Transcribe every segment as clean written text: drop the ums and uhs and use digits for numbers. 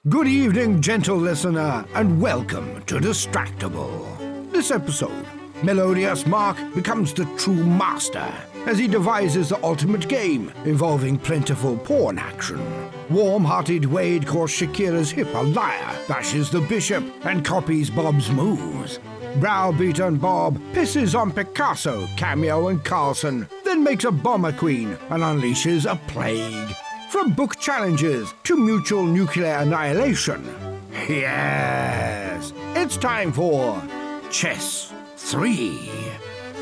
Good evening, gentle listener, and welcome to Distractible. This episode, melodious Mark becomes the true master as he devises the ultimate game involving plentiful porn action. Warm-hearted Wade calls Shakira's hip a liar, bashes the bishop, and copies Bob's moves. Browbeaten Bob pisses on Picasso, Cameo, and Carlson, then makes a bomber queen and unleashes a plague. From book challenges to mutual nuclear annihilation. Yes, it's time for Chess 3.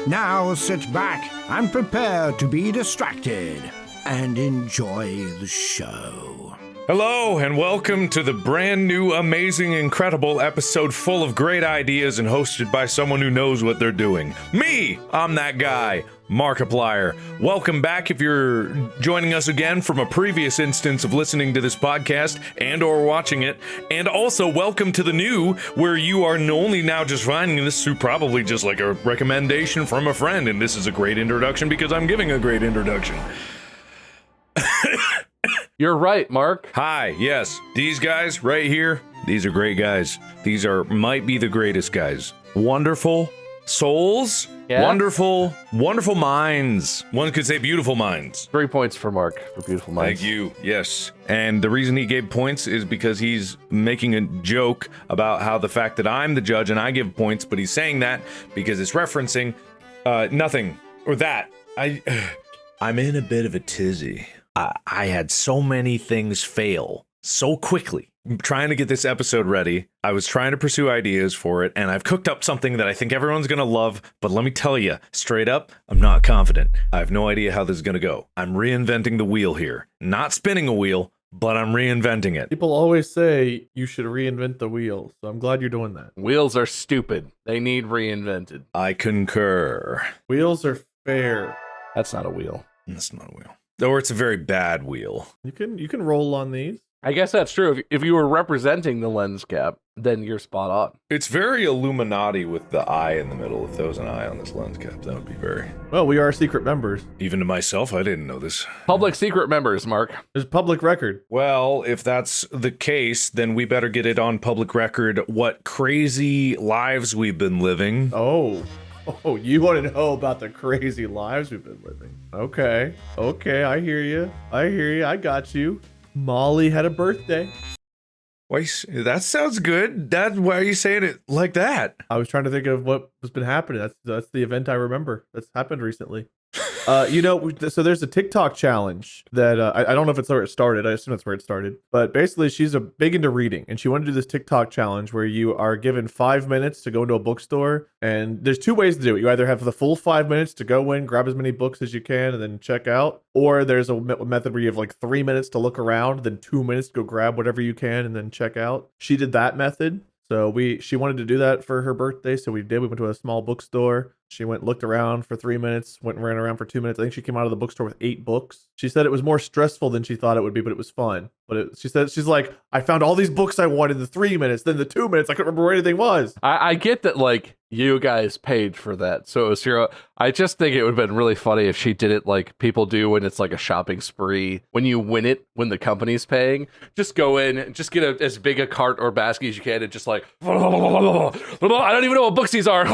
Now sit back and prepare to be distracted and enjoy the show. Hello and welcome to the brand new, amazing, incredible episode full of great ideas and hosted by someone who knows what they're doing. Me! I'm that guy, Markiplier. Welcome back if you're joining us again from a previous instance of listening to this podcast and or watching it. And also welcome to the new, where you are only now just finding this through probably just like a recommendation from a friend. And this is a great introduction because I'm giving a great introduction. You're right, Mark. Hi, yes, these guys right here, these are great guys. These might be the greatest guys. Wonderful souls, wonderful minds. One could say beautiful minds. 3 points for Mark for beautiful minds. Thank you, yes. And the reason he gave points is because he's making a joke about how the fact that I'm the judge and I give points, but he's saying that because it's referencing nothing, or that. I'm in a bit of a tizzy. I had so many things fail so quickly. I'm trying to get this episode ready. I was trying to pursue ideas for it, and I've cooked up something that I think everyone's going to love, but let me tell you, straight up, I'm not confident. I have no idea how this is going to go. I'm reinventing the wheel here. Not spinning a wheel, but I'm reinventing it. People always say you should reinvent the wheel, so I'm glad you're doing that. Wheels are stupid. They need reinvented. I concur. Wheels are fair. That's not a wheel. That's not a wheel. Or it's a very bad wheel. You can roll on these. I guess that's true. If you were representing the lens cap, then you're spot on. It's very Illuminati with the eye in the middle. If there was an eye on this lens cap, that would be very... Well, we are secret members. Even to myself, I didn't know this. Public secret members, Mark. There's public record. Well, if that's the case, then we better get it on public record what crazy lives we've been living. Oh, you want to know about the crazy lives we've been living? Okay, I hear you. I got you. Molly had a birthday. Why? That sounds good. Why are you saying it like that? I was trying to think of what has been happening. That's the event I remember. That's happened recently. So there's a TikTok challenge that I don't know if it's where it started. I assume that's where it started. But basically, she's big into reading, and she wanted to do this TikTok challenge where you are given 5 minutes to go into a bookstore. And there's two ways to do it. You either have the full 5 minutes to go in, grab as many books as you can, and then check out. Or there's a method where you have like 3 minutes to look around, then 2 minutes to go grab whatever you can, and then check out. She did that method. So she wanted to do that for her birthday, so we did. We went to a small bookstore. She looked around for 3 minutes, went and ran around for 2 minutes. I think she came out of the bookstore with 8 books. She said it was more stressful than she thought it would be, but it was fun. But she's like, I found all these books I wanted in the 3 minutes, then the 2 minutes, I couldn't remember where anything was. I get that, like, you guys paid for that, so it was zero. I just think it would have been really funny if she did it like people do when it's like a shopping spree. When you win it, when the company's paying, just go in, just get as big a cart or basket as you can, and just like, I don't even know what books these are.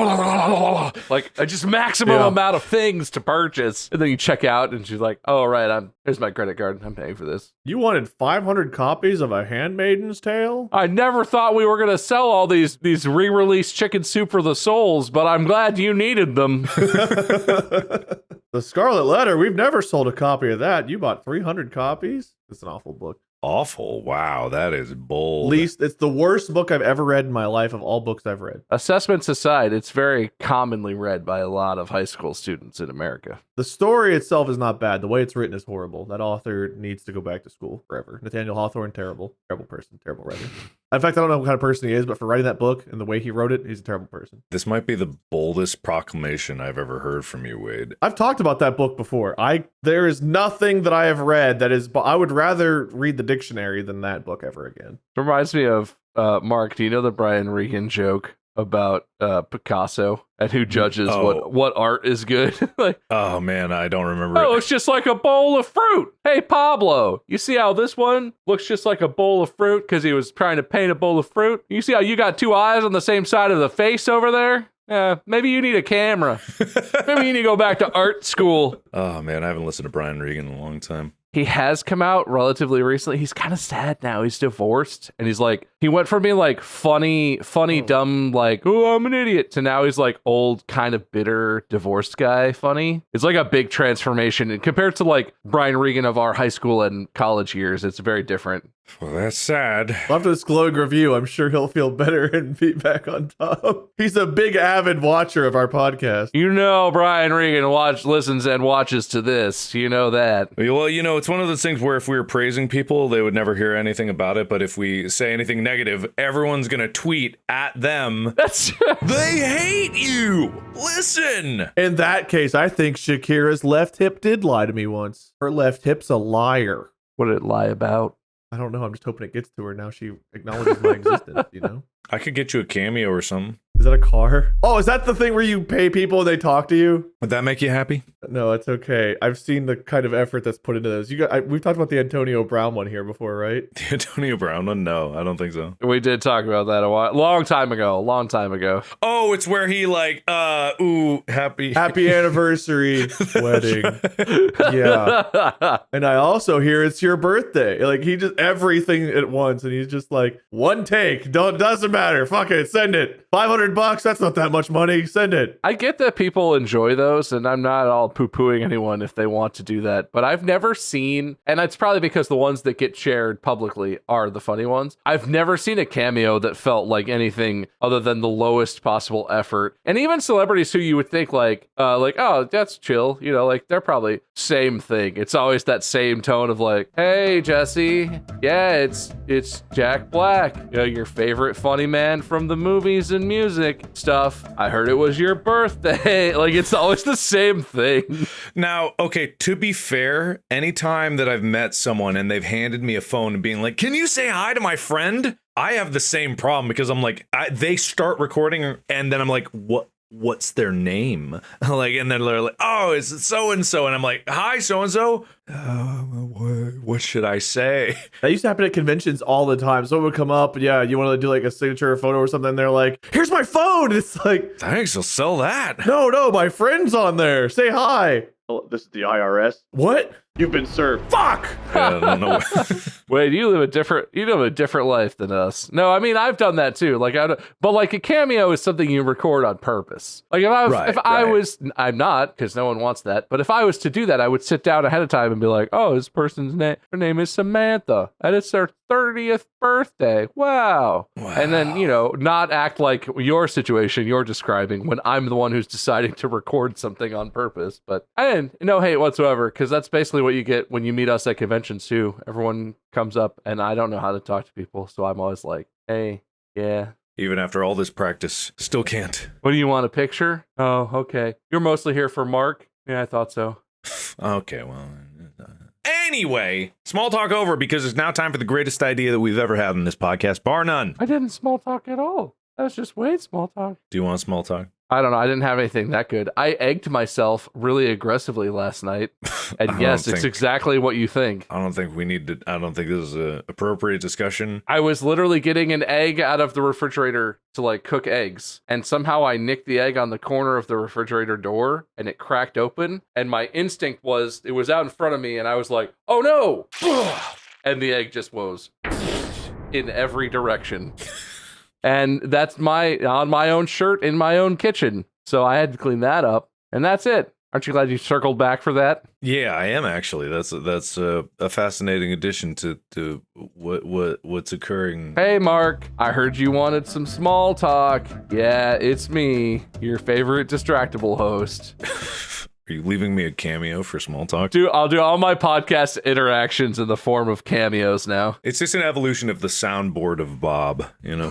Like, just maximum amount of things to purchase. And then you check out, and she's like, oh, right, here's my credit card. I'm paying for this. You wanted 500 copies of A Handmaiden's Tale? I never thought we were going to sell all these re-released Chicken Soup for the Souls, but I'm glad you needed them. The Scarlet Letter, we've never sold a copy of that. You bought 300 copies? It's an awful book. Awful. Wow, that is bold. Least, it's the worst book I've ever read in my life of all books I've read. Assessments aside, it's very commonly read by a lot of high school students in America. The story itself is not bad. The way it's written is horrible. That author needs to go back to school forever. Nathaniel Hawthorne, terrible person, terrible writer. In fact, I don't know what kind of person he is, but for writing that book and the way he wrote it, he's a terrible person. This might be the boldest proclamation I've ever heard from you, Wade. I've talked about that book before. There is nothing that I have read that is, I would rather read the dictionary than that book ever again. It reminds me of, Mark, do you know the Brian Regan joke about Picasso and who judges Oh. what art is good. Like, Oh man, I don't remember oh, it. it's just like a bowl of fruit. Hey, Pablo, you see how this one looks just like a bowl of fruit because he was trying to paint a bowl of fruit? You see how you got two eyes on the same side of the face over there? Yeah, maybe you need a camera. Maybe you need to go back to art school. Oh man, I haven't listened to Brian Regan in a long time. He has come out relatively recently. He's kind of sad now. He's divorced. And he's like, he went from being like funny, dumb, like, oh, I'm an idiot, to now he's like old, kind of bitter, divorced guy funny. It's like a big transformation. And compared to like Brian Regan of our high school and college years, it's very different. Well, that's sad. After this glowing review, I'm sure he'll feel better and be back on top. He's a big avid watcher of our podcast. You know, Brian Regan listens and watches to this. You know that. Well, you know, it's one of those things where if we were praising people, they would never hear anything about it. But if we say anything negative, everyone's going to tweet at them. That's They hate you. Listen. In that case, I think Shakira's left hip did lie to me once. Her left hip's a liar. what did it lie about? I don't know. I'm just hoping it gets to her now. She acknowledges my existence, you know? I could get you a cameo or something. Is that a car? Oh, is that the thing where you pay people and they talk to you? Would that make you happy? No, it's okay. I've seen the kind of effort that's put into those. We've talked about the Antonio Brown one here before, right? The Antonio Brown one? No, I don't think so. We did talk about that a long time ago. Oh, it's where he like, happy Anniversary wedding. Yeah. And I also hear it's your birthday. Like he just everything at once, and he's just like, one take. Doesn't matter. Fuck it. Send it. $500. That's not that much money. Send it. I get that people enjoy those, and I'm not all poo-pooing anyone if they want to do that, but I've never seen, and it's probably because the ones that get shared publicly are the funny ones. I've never seen a cameo that felt like anything other than the lowest possible effort. And even celebrities who you would think like, oh, that's chill, you know, like they're probably same thing. It's always that same tone of like, hey, Jesse, yeah, it's Jack Black, you know, your favorite funny man from the movies and music stuff. I heard it was your birthday. Like it's always the same thing. Now, okay, to be fair, anytime that I've met someone and they've handed me a phone and being like, can you say hi to my friend? I have the same problem because I'm like, they start recording and then I'm like, what's their name? Like, and then they're like, oh, it's so-and-so. And I'm like, hi, so-and-so. What should I say? That used to happen at conventions all the time. Someone would come up, yeah, you want to do like a signature photo or something. They're like, here's my phone. It's like, Thanks, I'll sell that. no, my friend's on there. Say hi. Hello, this is the IRS. What? You've been served. Fuck. I don't know. Wait, you live a different life than us. No, I mean I've done that too. Like but like a cameo is something you record on purpose. Like I'm not, because no one wants that. But if I was to do that, I would sit down ahead of time and be like, oh, this person's name, her name is Samantha, and it's their 30th birthday. Wow. And then, you know, not act like your situation you're describing when I'm the one who's deciding to record something on purpose. But I didn't, no hate whatsoever, because that's basically what you get when you meet us at conventions too. Everyone comes up and I don't know how to talk to people, so I'm always like, hey, yeah. Even after all this practice, still can't. What do you want, a picture? Oh, okay. You're mostly here for Mark? Yeah, I thought so. Okay, well. Anyway, small talk over, because it's now time for the greatest idea that we've ever had in this podcast, bar none. I didn't small talk at all. That was just Wade small talk. Do you want small talk? I don't know. I didn't have anything that good. I egged myself really aggressively last night. And yes, it's exactly what you think. I don't think this is an appropriate discussion. I was literally getting an egg out of the refrigerator to like cook eggs. And somehow I nicked the egg on the corner of the refrigerator door and it cracked open. And my instinct was, it was out in front of me and I was like, oh no. And the egg just was in every direction. And that's on my own shirt in my own kitchen. So I had to clean that up. And that's it. Aren't you glad you circled back for that? Yeah, I am actually. That's a fascinating addition to what's occurring. Hey, Mark. I heard you wanted some small talk. Yeah, it's me, your favorite Distractible host. Are you leaving me a cameo for small talk? I'll do all my podcast interactions in the form of cameos now. It's just an evolution of the soundboard of Bob, you know?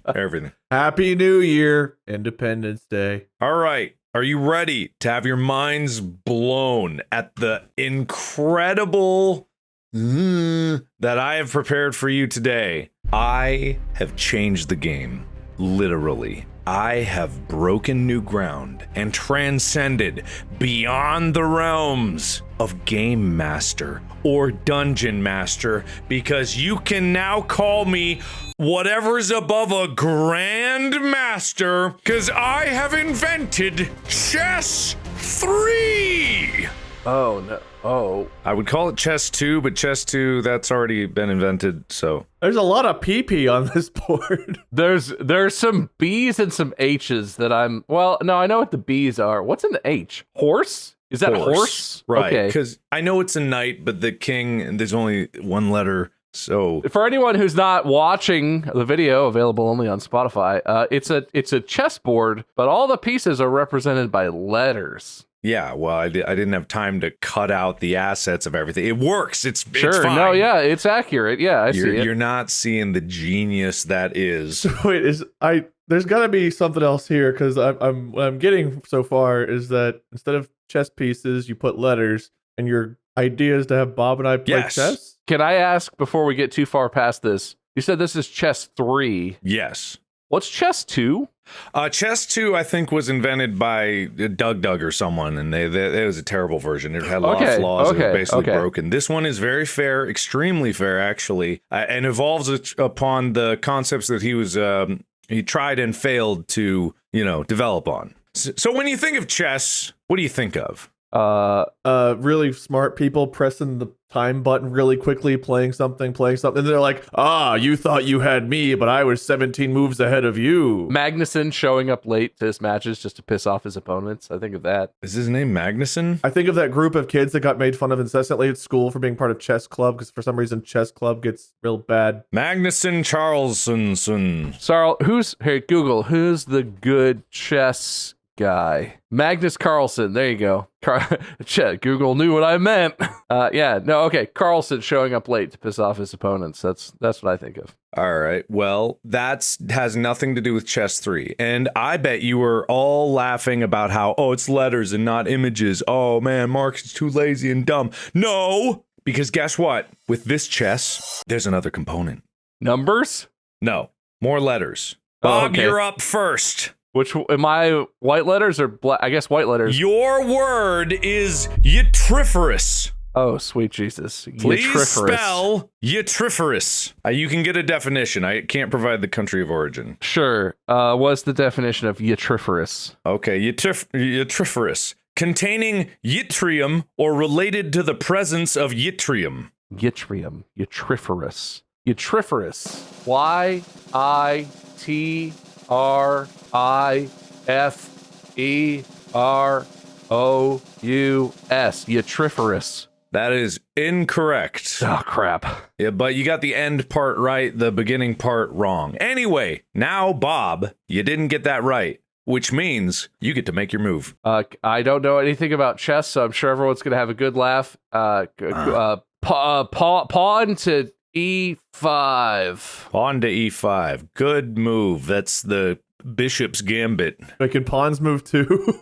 Everything. Happy New Year. Independence Day. All right. Are you ready to have your minds blown at the incredible that I have prepared for you today? I have changed the game. literally. I have broken new ground and transcended beyond the realms of Game Master or Dungeon Master, because you can now call me whatever's above a Grand Master, because I have invented Chess 3! Oh, no. Oh. I would call it Chess 2, but Chess 2, that's already been invented, so... There's a lot of PP on this board. There's some B's and some H's that I'm... Well, no, I know what the B's are. What's in the H? Horse? Is that horse? Right, Okay. because I know it's a knight, but the king, there's only one letter, so... For anyone who's not watching the video, available only on Spotify, it's a chessboard, but all the pieces are represented by letters. Yeah, well, I didn't have time to cut out the assets of everything. It works. It's Sure. fine. No, yeah, it's accurate. Yeah, I see it. You're not seeing the genius that is. Wait, there's got to be something else here, because what I'm getting so far is that instead of chess pieces, you put letters, and your idea is to have Bob and I play Yes. chess? Can I ask, before we get too far past this, you said this is chess 3. Yes. What's chess 2? Chess 2, I think, was invented by Doug or someone, and it was a terrible version. It had a lot of flaws. It was basically broken. This one is very fair, extremely fair, actually, and evolves upon the concepts that he tried and failed to, develop on. So when you think of chess, what do you think of? Really smart people pressing the time button really quickly, playing something, and they're like, you thought you had me, but I was 17 moves ahead of you. Magnuson showing up late to his matches just to piss off his opponents. I think of that. Is his name Magnuson? I think of that group of kids that got made fun of incessantly at school for being part of chess club, because for some reason chess club gets real bad. Magnuson Charlesson. Hey, Google, who's the good chess guy? Magnus Carlsen. There you go. Google knew what I meant. Carlsen showing up late to piss off his opponents. That's what I think of. All right. Well, that has nothing to do with Chess 3. And I bet you were all laughing about how, it's letters and not images. Oh, man, Mark's is too lazy and dumb. No, because guess what? With this chess, there's another component. Numbers? No, more letters. Bob, you're up first. Which, am I white letters or black? I guess white letters. Your word is yttriferous. Oh, sweet Jesus. Please spell yttriferous. You can get a definition. I can't provide the country of origin. Sure. What's the definition of yttriferous? Okay, yttriferous. Containing yttrium or related to the presence of yttrium. Yttrium. Yttriferous. Yttriferous. Y-I-T-R-I-F-E-R-O-U-S. Yttriferous. That is incorrect. Oh, crap. Yeah, but you got the end part right, the beginning part wrong. Anyway, now, Bob, you didn't get that right, which means you get to make your move. I don't know anything about chess, so I'm sure everyone's going to have a good laugh. Pawn to E5. Pawn to E5. Good move. That's the bishop's gambit. But can pawns move too?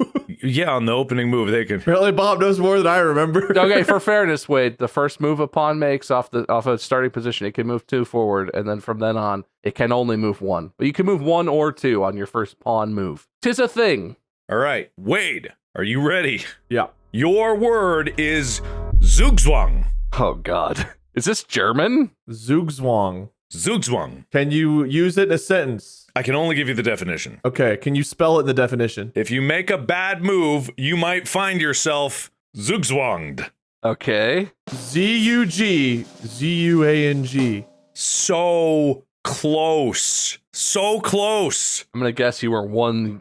Yeah, on the opening move, they can. Apparently Bob knows more than I remember. Okay, for fairness, Wade, the first move a pawn makes off a starting position, it can move 2 forward, and then from then on, it can only move 1. But you can move 1 or 2 on your first pawn move. 'Tis a thing. All right, Wade, are you ready? Yeah. Your word is Zugzwang. Oh, God. Is this German? Zugzwang. Zugzwang. Can you use it in a sentence? I can only give you the definition. Okay, can you spell it in the definition? If you make a bad move, you might find yourself Zugzwanged. Okay. Z-U-G-Z-U-A-N-G. So close. So close. I'm going to guess you were one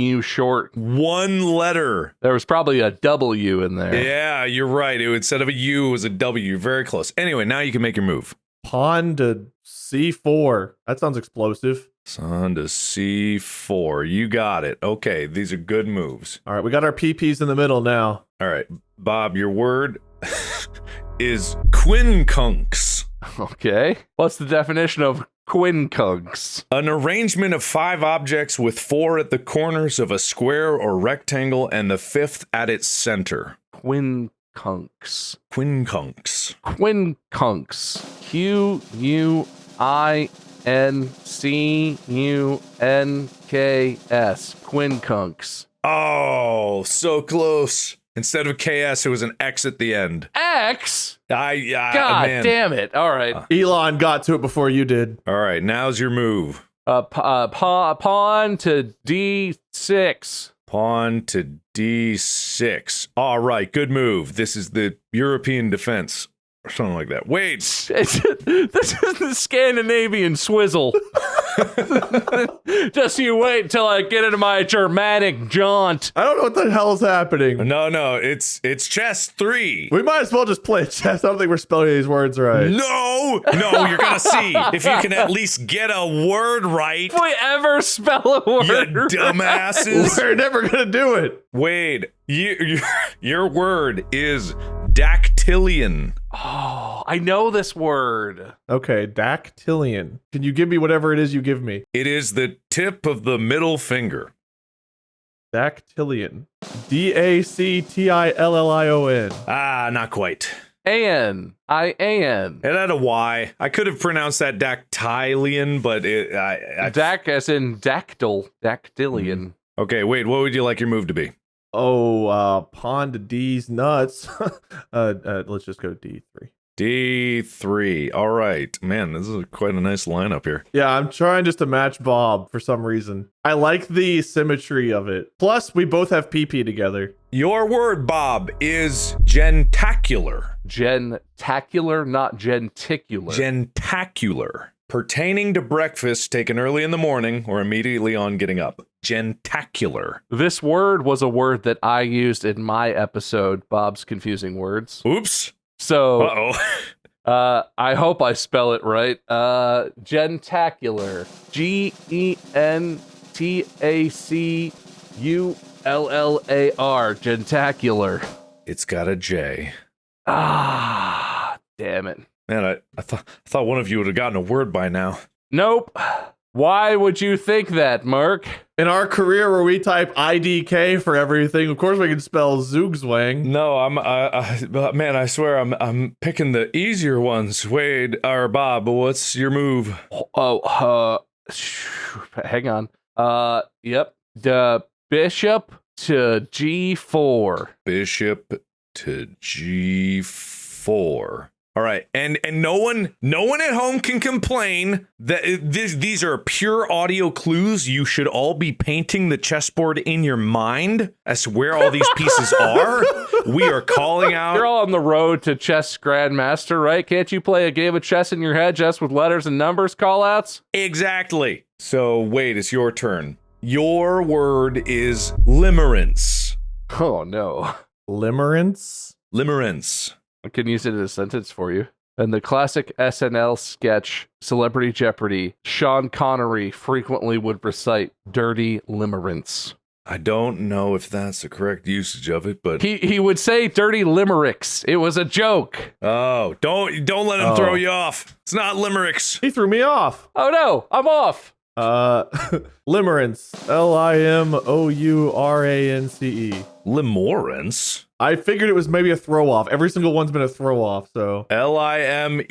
U short. One letter. There was probably a W in there. Yeah, you're right. Instead of a U, it was a W. Very close. Anyway, now you can make your move. Pawn to C4. That sounds explosive. Pawn to C4. You got it. Okay, these are good moves. All right, we got our PPs in the middle now. All right, Bob, your word is quincunx. Okay. What's the definition of quincunx? An arrangement of 5 objects with 4 at the corners of a square or rectangle and the 5th at its center. Quincunx. Quincunx. Quincunx. Q-U-I-N-C-U-X. Quincunks. Oh, so close. Instead of KS, it was an X at the end. X? God man. damn it. All right. Elon got to it before you did. All right, now's your move. Pawn to D6. Pawn to D6. All right, good move. This is the European defense. Or something like that. Wait. This is the Scandinavian swizzle. Just you wait till I get into my Germanic jaunt. I don't know what the hell is happening. No, it's chess 3. We might as well just play chess. I don't think we're spelling these words right. No, you're gonna see if you can at least get a word right. If we ever spell a word, You dumbasses. We're never gonna do it. Wade, your word is dactylian. Oh, I know this word. Okay, dactylian. Can you give me whatever it is you give me? It is the tip of the middle finger. Dactylian. Dactillion. Ah, not quite. An. It had a Y. I could have pronounced that dactylian, but Dac as in dactyl. Dactylian. Okay, wait, what would you like your move to be? Oh, pawn to D's nuts. Let's just go D3. D3. All right. Man, this is quite a nice lineup here. Yeah, I'm trying just to match Bob for some reason. I like the symmetry of it. Plus, we both have PP together. Your word, Bob, is gentacular. Gentacular, not genticular. Gentacular. Pertaining to breakfast taken early in the morning or immediately on getting up. Gentacular. This word was a word that I used in my episode, Bob's Confusing Words. Oops. So, Uh-oh. I hope I spell it right. Gentacular. Gentacular. Gentacular. It's got a J. Ah, damn it. Man, I thought one of you would have gotten a word by now. Nope. Why would you think that, Mark? In our career where we type IDK for everything, of course we can spell Zugzwang. No, man, I swear I'm picking the easier ones. Wade or Bob, what's your move? Hang on. Yep. The bishop to G4. Bishop to G4. All right, and no one at home can complain that these are pure audio clues. You should all be painting the chessboard in your mind as to where all these pieces are. We are calling out. You're all on the road to chess grandmaster, right? Can't you play a game of chess in your head just with letters and numbers callouts? Exactly. So wait, it's your turn. Your word is limerence. Oh no. Limerence? Limerence. I can use it in a sentence for you. In the classic SNL sketch, Celebrity Jeopardy, Sean Connery frequently would recite dirty limerence. I don't know if that's the correct usage of it, but He would say dirty limericks. It was a joke. oh, don't let him throw you off. It's not limericks. He threw me off. Oh no, I'm off. Limerence. Limourance. Limorance? I figured it was maybe a throw off. Every single one's been a throw off, so. Limerence.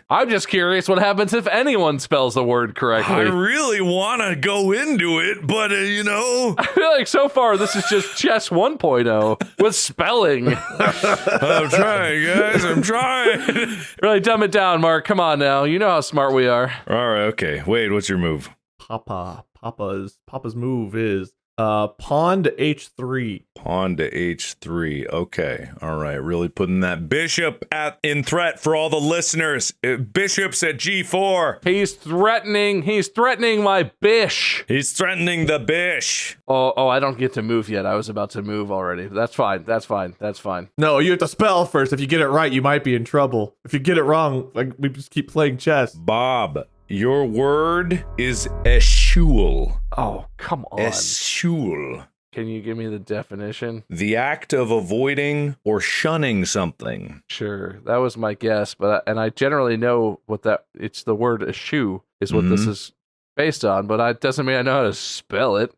I'm just curious what happens if anyone spells the word I correctly. really want to go into it, but I feel like so far this is just chess 1.0 with spelling. I'm trying, guys. I'm trying. Really dumb it down, Mark. Come on now. You know how smart we are. All right, okay. Wade, what's your move? Papa's move is pawn to H3. Pawn to H3. Okay. All right. Really putting that bishop in threat for all the listeners. Bishop's at G4. He's threatening my bish. He's threatening the bish. Oh, I don't get to move yet. I was about to move already. That's fine. No, you have to spell first. If you get it right, you might be in trouble. If you get it wrong, like we just keep playing chess. Bob, your word is eschewal. Oh, come on. Eschewal. Can you give me the definition? The act of avoiding or shunning something. Sure. That was my guess, and I generally know it's the word eschew is what this is based on, but it doesn't mean I know how to spell it.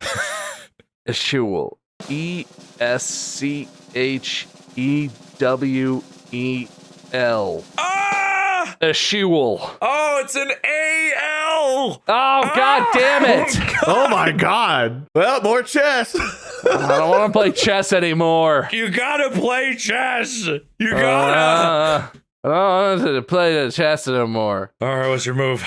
Eschewal. Eschewel. Eschewel. Oh, it's an A-L. Oh, god damn it. Oh my god. Well, more chess. I don't want to play chess anymore. You gotta play chess. You gotta. I don't want to play the chess anymore. All right, what's your move?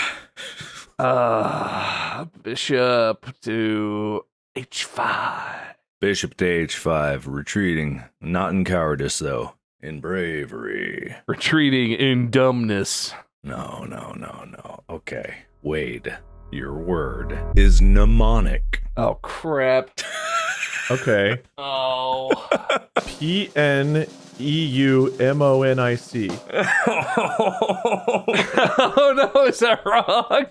Bishop to H5. Bishop to H5, retreating. Not in cowardice, though. In bravery. Retreating in dumbness. No. Okay. Wade, your word is mnemonic. Oh, crap. Okay. Oh. PNEUMONIC. Oh, no, is that wrong?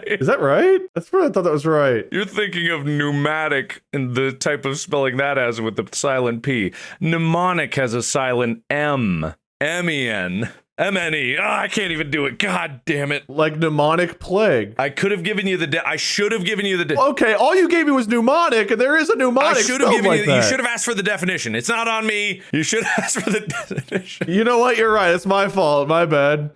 Is that right? That's what I thought that was right. You're thinking of pneumatic and the type of spelling that has with the silent P. Mnemonic has a silent M. M-E-N. M-N-E. Oh, I can't even do it. God damn it. Like mnemonic plague. I could have given you the... I should have given you the... Okay, all you gave me was mnemonic, and there is a mnemonic I should have spelled given like you... that. You should have asked for the definition. It's not on me. You should have asked for the definition. You know what? You're right. It's my fault. My bad.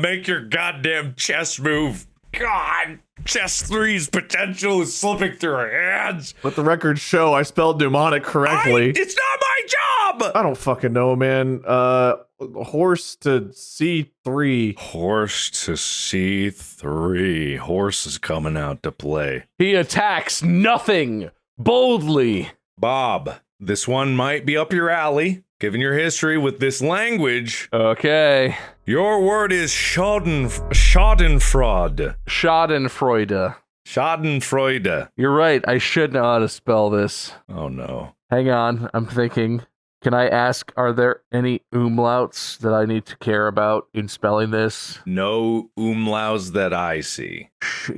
Make your goddamn chess move. God, chess 3's potential is slipping through our hands. Let the records show I spelled mnemonic correctly. It's not my job. I don't fucking know, man. Horse to C3. Horse to C3. Horse is coming out to play. He attacks nothing boldly. Bob, this one might be up your alley. Given your history with this language, Okay. your word is Schadenfreude. Schadenfreude. Schadenfreude. You're right. I should know how to spell this. Oh no. Hang on. I'm thinking. Can I ask, are there any umlauts that I need to care about in spelling this? No umlauts that I see.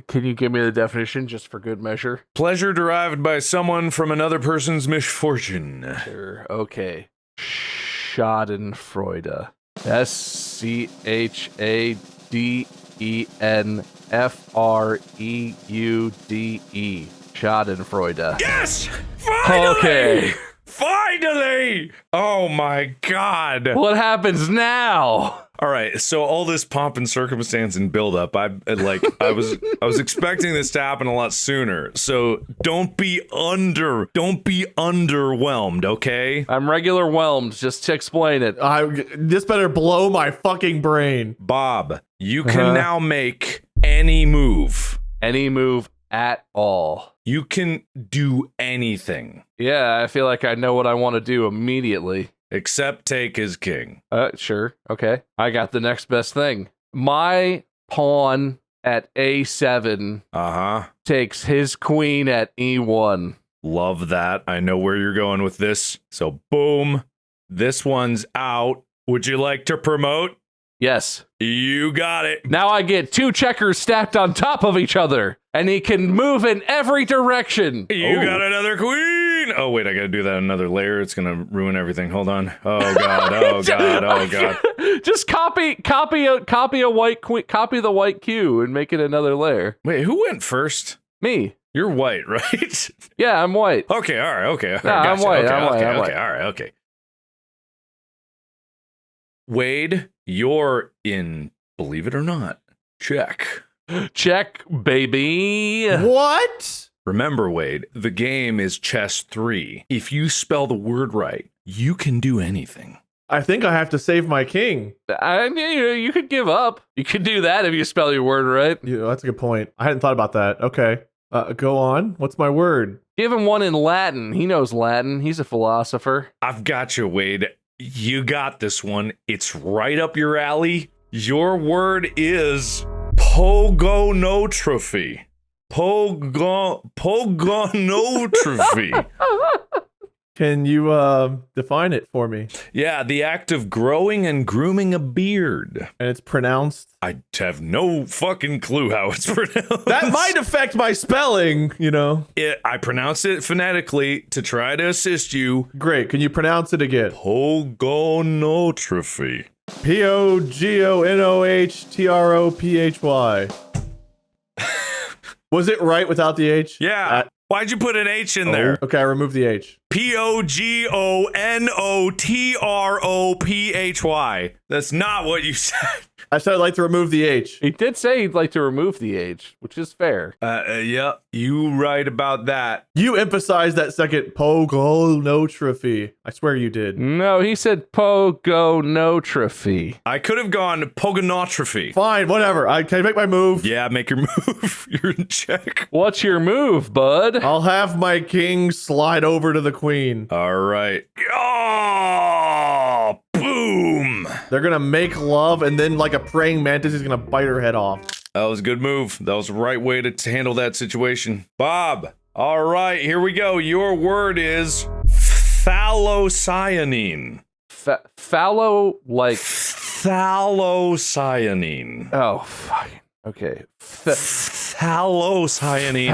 Can you give me the definition just for good measure? Pleasure derived by someone from another person's misfortune. Sure. Okay. Schadenfreude. Schadenfreude. Schadenfreude. Yes! Finally! Okay. Finally! Oh my god. What happens now? All right, so all this pomp and circumstance and build up, I was expecting this to happen a lot sooner. So don't be underwhelmed, okay? I'm regular whelmed. Just to explain it. This better blow my fucking brain. Bob, you can now make any move. Any move at all. You can do anything. Yeah, I feel like I know what I want to do immediately. Except take as king. Sure. Okay. I got the next best thing. My pawn at A7 takes his queen at E1. Love that. I know where you're going with this. So boom, this one's out. Would you like to promote? Yes. You got it. Now I get two checkers stacked on top of each other, and he can move in every direction. You got another queen. Oh wait, I gotta do that another layer. It's gonna ruin everything. Hold on. Oh god. Oh god. Oh god. Just copy a white queen, copy the white Q, and make it another layer. Wait, who went first? Me. You're white, right? Yeah, I'm white. Okay. All right. Okay. No, I'm white. Okay, I'm white. I'm white. All right. Okay. Wade, you're in, believe it or not, check. Check, baby. What? Remember, Wade, the game is chess 3. If you spell the word right, you can do anything. I think I have to save my king. You could give up. You could do that if you spell your word right. Yeah, that's a good point. I hadn't thought about that. Okay. Go on. What's my word? Give him one in Latin. He knows Latin. He's a philosopher. I've got you, Wade. You got this one. It's right up your alley. Your word is pogonotrophy. Pogonotrophy. Can you define it for me? Yeah, the act of growing and grooming a beard. And it's pronounced? I have no fucking clue how it's pronounced. That might affect my spelling, you know. I pronounce it phonetically to try to assist you. Great. Can you pronounce it again? Pogonotrophy. Pogonohtrophy. Was it right without the H? Yeah. Why'd you put an H in there? Okay, I removed the H. Pogonotrophy. That's not what you said. I said I'd like to remove the H. He did say he'd like to remove the H, which is fair. Yeah, you right about that. You emphasized that second pogonotrophy. I swear you did. No, he said pogonotrophy. I could have gone pogonotrophy. Fine, whatever. Can I make my move? Yeah, make your move. You're in check. What's your move, bud? I'll have my king slide over to the queen. All right. Oh, boom. They're gonna make love, and then like a praying mantis is gonna bite her head off. That was a good move. That was the right way to handle that situation. Bob, all right, here we go. Your word is phthalocyanine. Phthalocyanine. Oh, fuck. Okay. Phthalocyanine.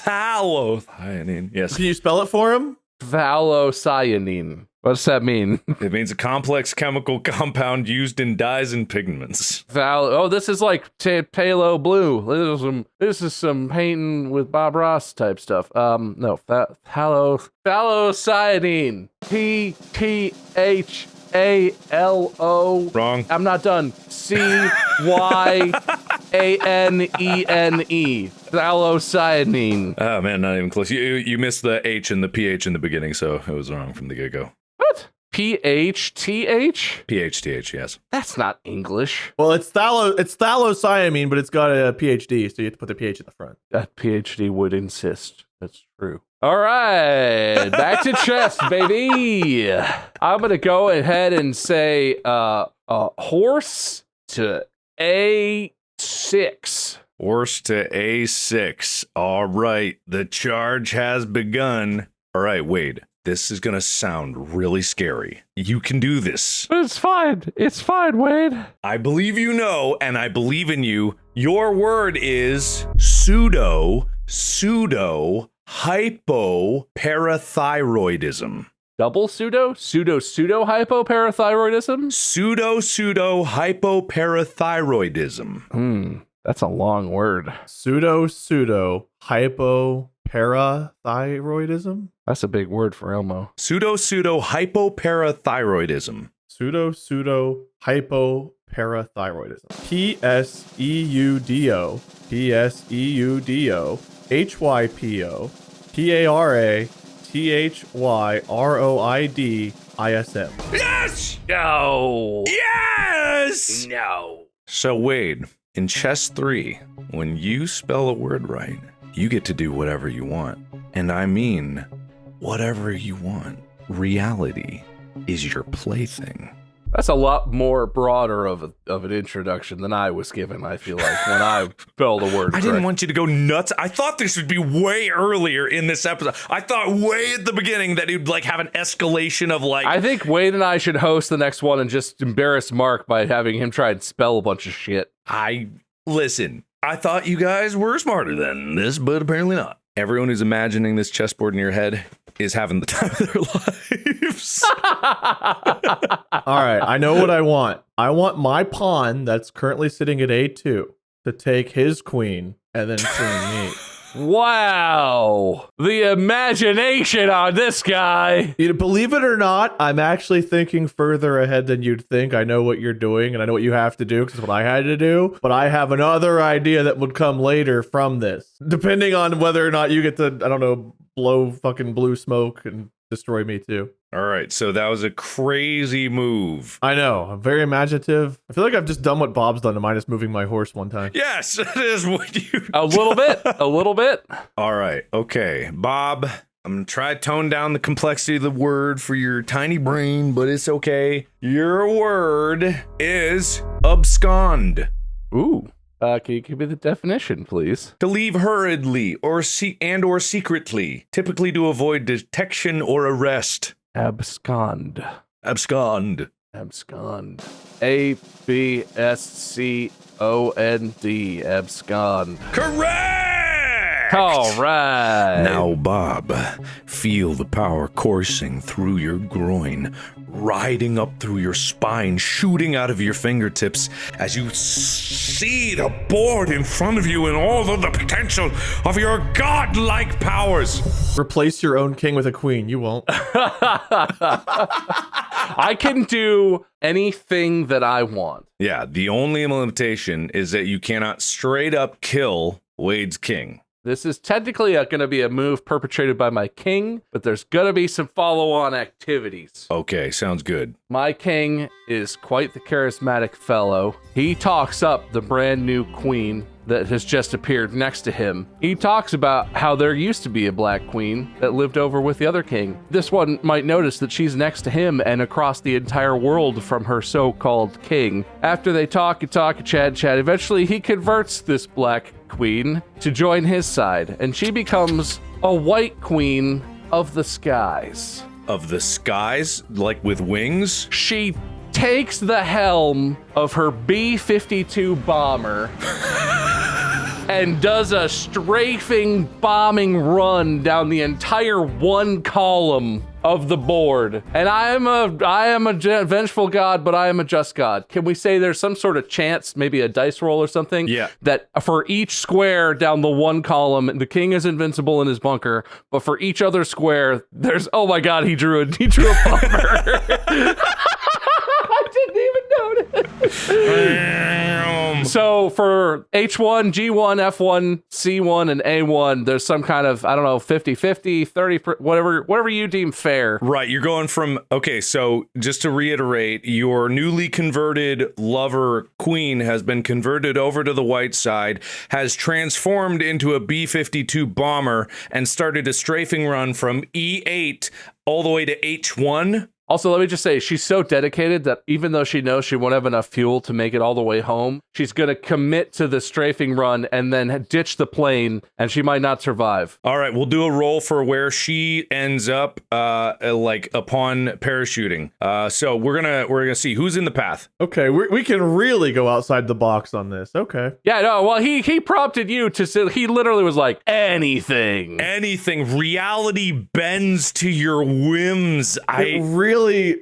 Phthalocyanine. Yes. Can you spell it for him? Phthalocyanine. What does that mean? It means a complex chemical compound used in dyes and pigments. This is like Palo Blue. This is some painting with Bob Ross type stuff. No, phthalocyanine. PTHALO. Wrong. I'm not done. CYANENE. Phthalocyanine. Oh man, not even close. You missed the H and the PH in the beginning, so it was wrong from the get-go. What? PHTH? PHTH, yes. That's not English. Well, it's phthalocyanine, but it's got a PhD, so you have to put the PH in the front. That PhD would insist. That's true. All right, back to chess, baby. I'm gonna go ahead and say horse to A6. Horse to A6. All right, the charge has begun. All right, Wade, this is gonna sound really scary. You can do this. It's fine. It's fine, Wade. I believe you know, and I believe in you. Your word is pseudo-hypoparathyroidism. Double pseudo-hypoparathyroidism? Pseudo-hypoparathyroidism. That's a long word. Pseudo-hypoparathyroidism? That's a big word for Elmo. Pseudo-hypoparathyroidism. Pseudo-hypoparathyroidism. PSEUDO. PSEUDO. HYPO. PARATHYROIDISM. Yes! No. Yes! No. So, Wade, in Chess 3, when you spell a word right, you get to do whatever you want. And I mean, whatever you want. Reality is your plaything. That's a lot more broader of an introduction than I was given, I feel like, when I spelled the word I didn't correct. want you to go nuts. I thought this would be way earlier in this episode. I thought way at the beginning that he'd like have an escalation of like... I think Wade and I should host the next one and just embarrass Mark by having him try and spell a bunch of shit. Listen, I thought you guys were smarter than this, but apparently not. Everyone who's imagining this chessboard in your head is having the time of their lives. All right, I know what I want. I want my pawn that's currently sitting at A2 to take his queen and then queen me. Wow. The imagination on this guy. You know, believe it or not, I'm actually thinking further ahead than you'd think. I know what you're doing and I know what you have to do because it's what I had to do. But I have another idea that would come later from this, depending on whether or not you get to, I don't know, blow fucking blue smoke and destroy me too. All right, so that was a crazy move. I know. I'm very imaginative. I feel like I've just done what Bob's done, minus moving my horse one time. Yes, it is what you... A little bit. A little bit. All right, okay. Bob, I'm going to try to tone down the complexity of the word for your tiny brain, but it's okay. Your word is abscond. Ooh. Can you give me the definition, please? To leave hurriedly or secretly, typically to avoid detection or arrest. Abscond. Abscond. Abscond. ABSCOND. Abscond. Abscond. All right. Now, Bob, feel the power coursing through your groin, riding up through your spine, shooting out of your fingertips as you see the board in front of you and all of the potential of your godlike powers. Replace your own king with a queen. You won't. I can do anything that I want. Yeah, the only limitation is that you cannot straight up kill Wade's king. This is technically going to be a move perpetrated by my king, but there's going to be some follow-on activities. Okay, sounds good. My king is quite the charismatic fellow. He talks up the brand new queen that has just appeared next to him. He talks about how there used to be a black queen that lived over with the other king. This one might notice that she's next to him and across the entire world from her so-called king. After they talk and chat, eventually he converts this black queen to join his side, and she becomes a white queen of the skies. Of the skies? Like with wings? She takes the helm of her B-52 bomber and does a strafing bombing run down the entire one column of the board. And I am a vengeful god, but I am a just god. Can we say there's some sort of chance, maybe a dice roll or something? Yeah. That for each square down the one column, the king is invincible in his bunker, but for each other square, there's, oh my god, he drew a bomber. I didn't even notice. So for H1, G1, F1, C1, and A1, there's some kind of, I don't know, 50-50, 30, whatever you deem fair. Right, you're going from, okay, so just to reiterate, your newly converted lover queen has been converted over to the white side, has transformed into a B-52 bomber, and started a strafing run from E8 all the way to H1. Also, let me just say, she's so dedicated that even though she knows she won't have enough fuel to make it all the way home, she's going to commit to the strafing run and then ditch the plane, and she might not survive. All right, we'll do a roll for where she ends up, like upon parachuting. So we're gonna see who's in the path. Okay, we can really go outside the box on this. Okay. Yeah, no, well, he prompted you to say, he literally was like, anything. Anything. Reality bends to your whims. It really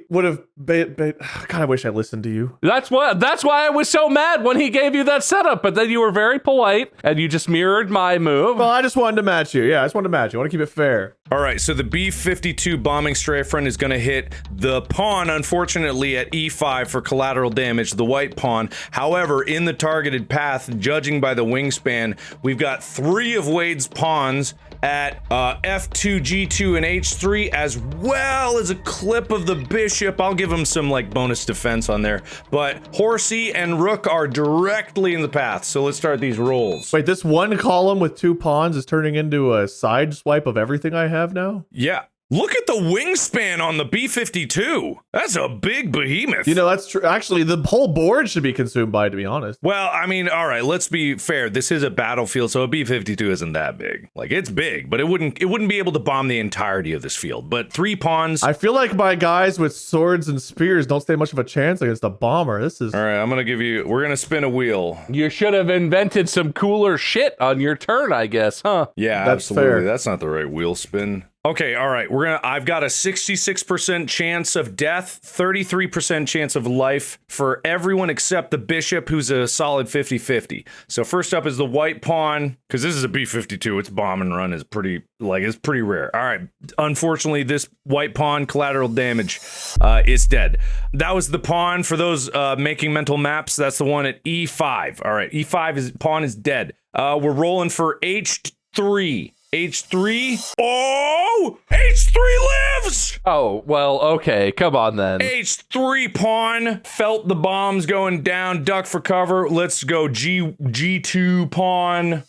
would have God, I wish I listened to you. That's why I was so mad when he gave you that setup, but then you were very polite and you just mirrored my move. Well, I just wanted to match you. Yeah, I just wanted to match you. I want to keep it fair. All right, so the B-52 bombing strafe run is going to hit the pawn, unfortunately, at E5 for collateral damage, the white pawn. However, in the targeted path, judging by the wingspan, we've got 3 of Wade's pawns at F2, G2, and H3, as well as a clip of the bishop. I'll give him some like bonus defense on there, but horsey and rook are directly in the path. So let's start these rolls. Wait, this one column with 2 pawns is turning into a side swipe of everything I have now? Yeah. Look at the wingspan on the B-52. That's a big behemoth. You know, that's true. Actually, the whole board should be consumed by it, to be honest. Well, I mean, all right, let's be fair. This is a battlefield, so a B-52 isn't that big. Like, it's big, but it wouldn't be able to bomb the entirety of this field. But 3 pawns. I feel like my guys with swords and spears don't stand much of a chance against a bomber. This is... All right, we're going to spin a wheel. You should have invented some cooler shit on your turn, I guess, huh? Yeah, that's absolutely. fair. That's not the right wheel spin. Okay, all right. I've got a 66% chance of death, 33% chance of life for everyone except the bishop, who's a solid 50-50. So first up is the white pawn, because this is a B-52. Its bomb and run is pretty rare. All right. Unfortunately, this white pawn, collateral damage, is dead. That was the pawn. For those making mental maps, that's the one at E5. All right, pawn is dead. We're rolling for H3. H3. Oh, H3 lives. Oh, well, okay. Come on then. H3 pawn felt the bombs going down, duck for cover. Let's go G2 pawn.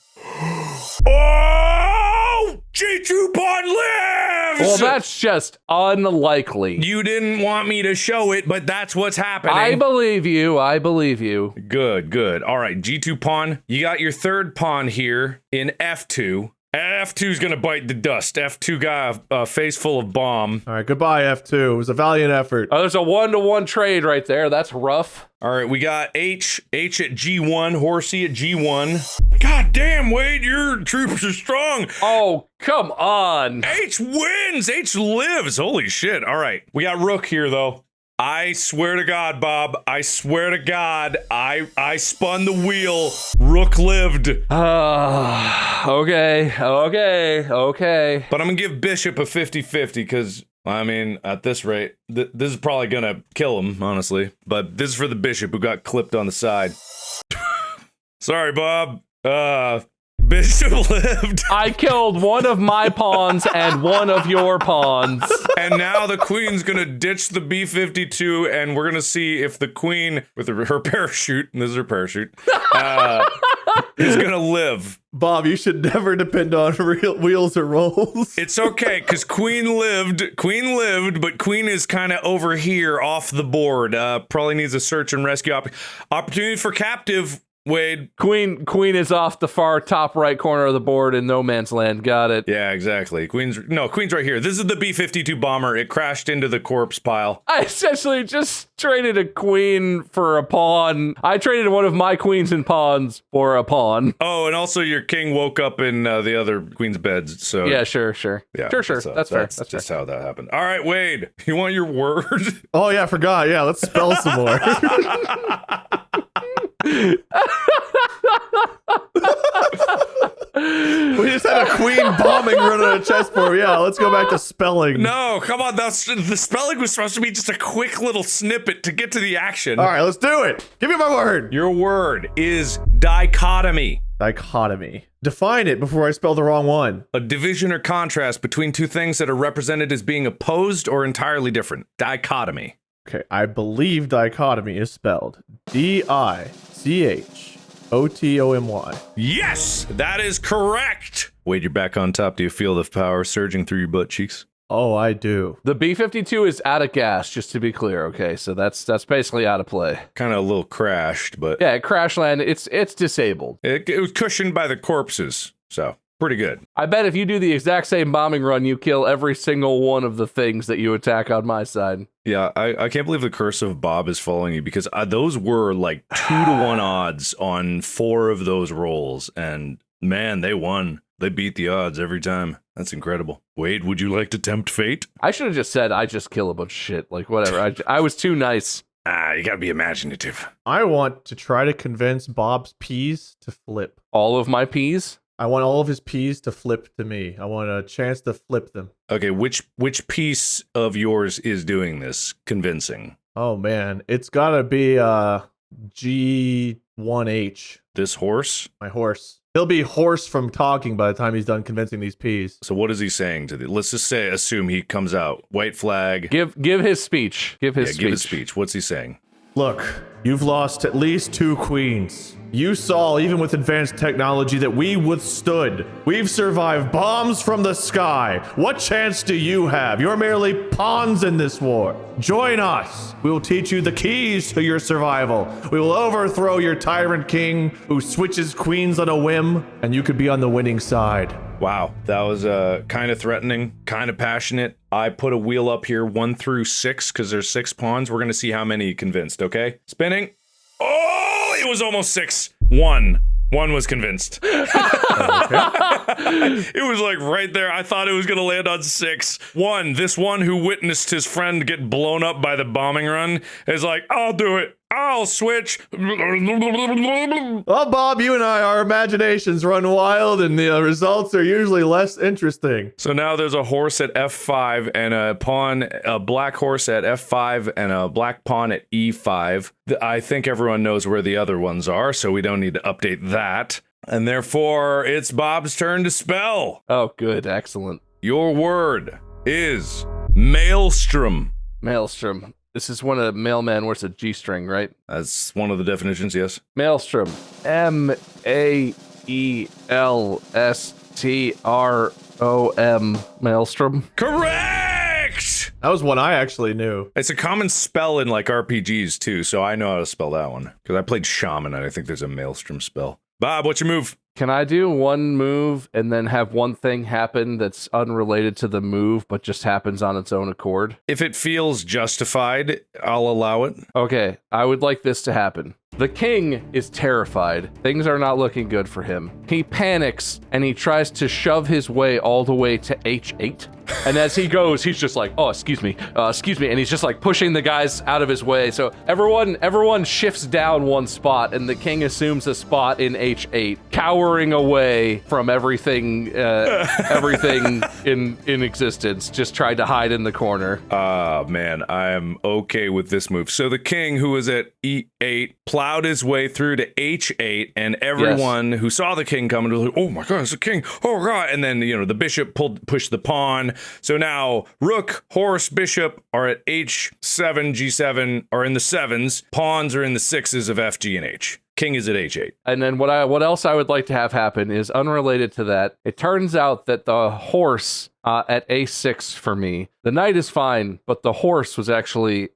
Oh, G2 pawn lives. Well, that's just unlikely. You didn't want me to show it, but that's what's happening. I believe you. Good. All right, G2 pawn. You got your third pawn here in F2. F2's gonna bite the dust. F2 got a face full of bomb. All right, goodbye, F2. It was a valiant effort. Oh, there's a 1-to-1 trade right there. That's rough. All right, we got H at G1, Horsey at G1. God damn, Wade, your troops are strong. Oh, come on. H wins. H lives. Holy shit. All right, we got Rook here though. I swear to God, Bob. I swear to God. I spun the wheel. Rook lived. Okay. But I'm gonna give Bishop a 50-50 because, I mean, at this rate, this is probably gonna kill him, honestly. But this is for the Bishop who got clipped on the side. Sorry, Bob. Bishop lived. I killed one of my pawns and one of your pawns. And now the queen's gonna ditch the B-52, and we're gonna see if the queen, with her parachute, and this is her parachute, is gonna live. Bob, you should never depend on real wheels or rolls. It's okay, because Queen lived, but Queen is kind of over here off the board. Probably needs a search and rescue opportunity for captive. Wade. Queen is off the far top right corner of the board in no man's land. Got it. Yeah, exactly. Queen's right here. This is the B-52 bomber. It crashed into the corpse pile. I essentially just traded a queen for a pawn. I traded one of my queens and pawns for a pawn. Oh, and also your king woke up in the other queen's beds. So yeah, sure. Yeah, Sure. That's fair. That's just fair. how that happened. All right, Wade, you want your word? Oh yeah, I forgot. Yeah, let's spell some more. We just had a queen bombing run on a chessboard. Yeah, let's go back to spelling. No, come on. The spelling was supposed to be just a quick little snippet to get to the action. All right, let's do it. Give me my word. Your word is dichotomy. Dichotomy. Define it before I spell the wrong one. A division or contrast between two things that are represented as being opposed or entirely different. Dichotomy. Okay, I believe dichotomy is spelled D-I-C-H-O-T-O-M-Y. Yes, that is correct. Wade, you're back on top. Do you feel the power surging through your butt cheeks? Oh, I do. The B-52 is out of gas, just to be clear. Okay, so that's basically out of play. Kind of a little crashed, but yeah, it crash landed. It's disabled. It was cushioned by the corpses, so pretty good. I bet if you do the exact same bombing run, you kill every single one of the things that you attack on my side. Yeah, I can't believe the curse of Bob is following you, because those were like 2-to-1 odds on 4 of those rolls, and man, they won. They beat the odds every time. That's incredible. Wade, would you like to tempt fate? I should have just said I just kill a bunch of shit. Like, whatever. I was too nice. You gotta be imaginative. I want to try to convince Bob's peas to flip. All of my peas? I want all of his peas to flip to me. I want a chance to flip them. Okay, which piece of yours is doing this convincing? Oh man, it's gotta be G1H. This horse? My horse. He'll be hoarse from talking by the time he's done convincing these peas. So what is he saying to the? Let's just assume he comes out. White flag. Give his speech. Give his speech. What's he saying? Look, you've lost at least 2 queens. You saw, even with advanced technology, that we withstood. We've survived bombs from the sky. What chance do you have? You're merely pawns in this war. Join us. We will teach you the keys to your survival. We will overthrow your tyrant king who switches queens on a whim, and you could be on the winning side. Wow, that was kind of threatening, kind of passionate. I put a wheel up here 1 through 6 because there's 6 pawns. We're gonna see how many he convinced. Okay, spinning. Oh, it was almost 6. 1 was convinced. It was like right there. I thought it was gonna land on 6. This one who witnessed his friend get blown up by the bombing run is like, I'll do it. I'll switch. Well, Bob, you and our imaginations run wild, and the results are usually less interesting. So now there's a horse at F5 and a pawn, a black horse at F5 and a black pawn at E5. I think everyone knows where the other ones are, so we don't need to update that. And therefore, it's Bob's turn to spell. Oh, good. Excellent. Your word is Maelstrom. Maelstrom. This is when a mailman wears a G-string, right? That's one of the definitions, yes. Maelstrom. M-A-E-L-S-T-R-O-M. Maelstrom. Correct! That was one I actually knew. It's a common spell in like RPGs too, so I know how to spell that one. Because I played Shaman and I think there's a Maelstrom spell. Bob, what's your move? Can I do one move and then have one thing happen that's unrelated to the move, but just happens on its own accord? If it feels justified, I'll allow it. Okay, I would like this to happen. The king is terrified. Things are not looking good for him. He panics and he tries to shove his way all the way to H8. And as he goes, he's just like, oh, excuse me. And he's just like pushing the guys out of his way. So everyone shifts down one spot and the king assumes a spot in H8, cowering away from everything in existence, just tried to hide in the corner. Man, I am okay with this move. So the king, who was at E8, plowed his way through to H8, and everyone who saw the king coming was like, oh my god, it's the king, oh god. And then, the bishop pushed the pawn. So now rook, horse, bishop are at H7, G7 are in the 7s. Pawns are in the 6s of F, G, and H. King is at H8. And then what else I would like to have happen is unrelated to that. It turns out that the horse at A6 for me, the knight is fine, but the horse was actually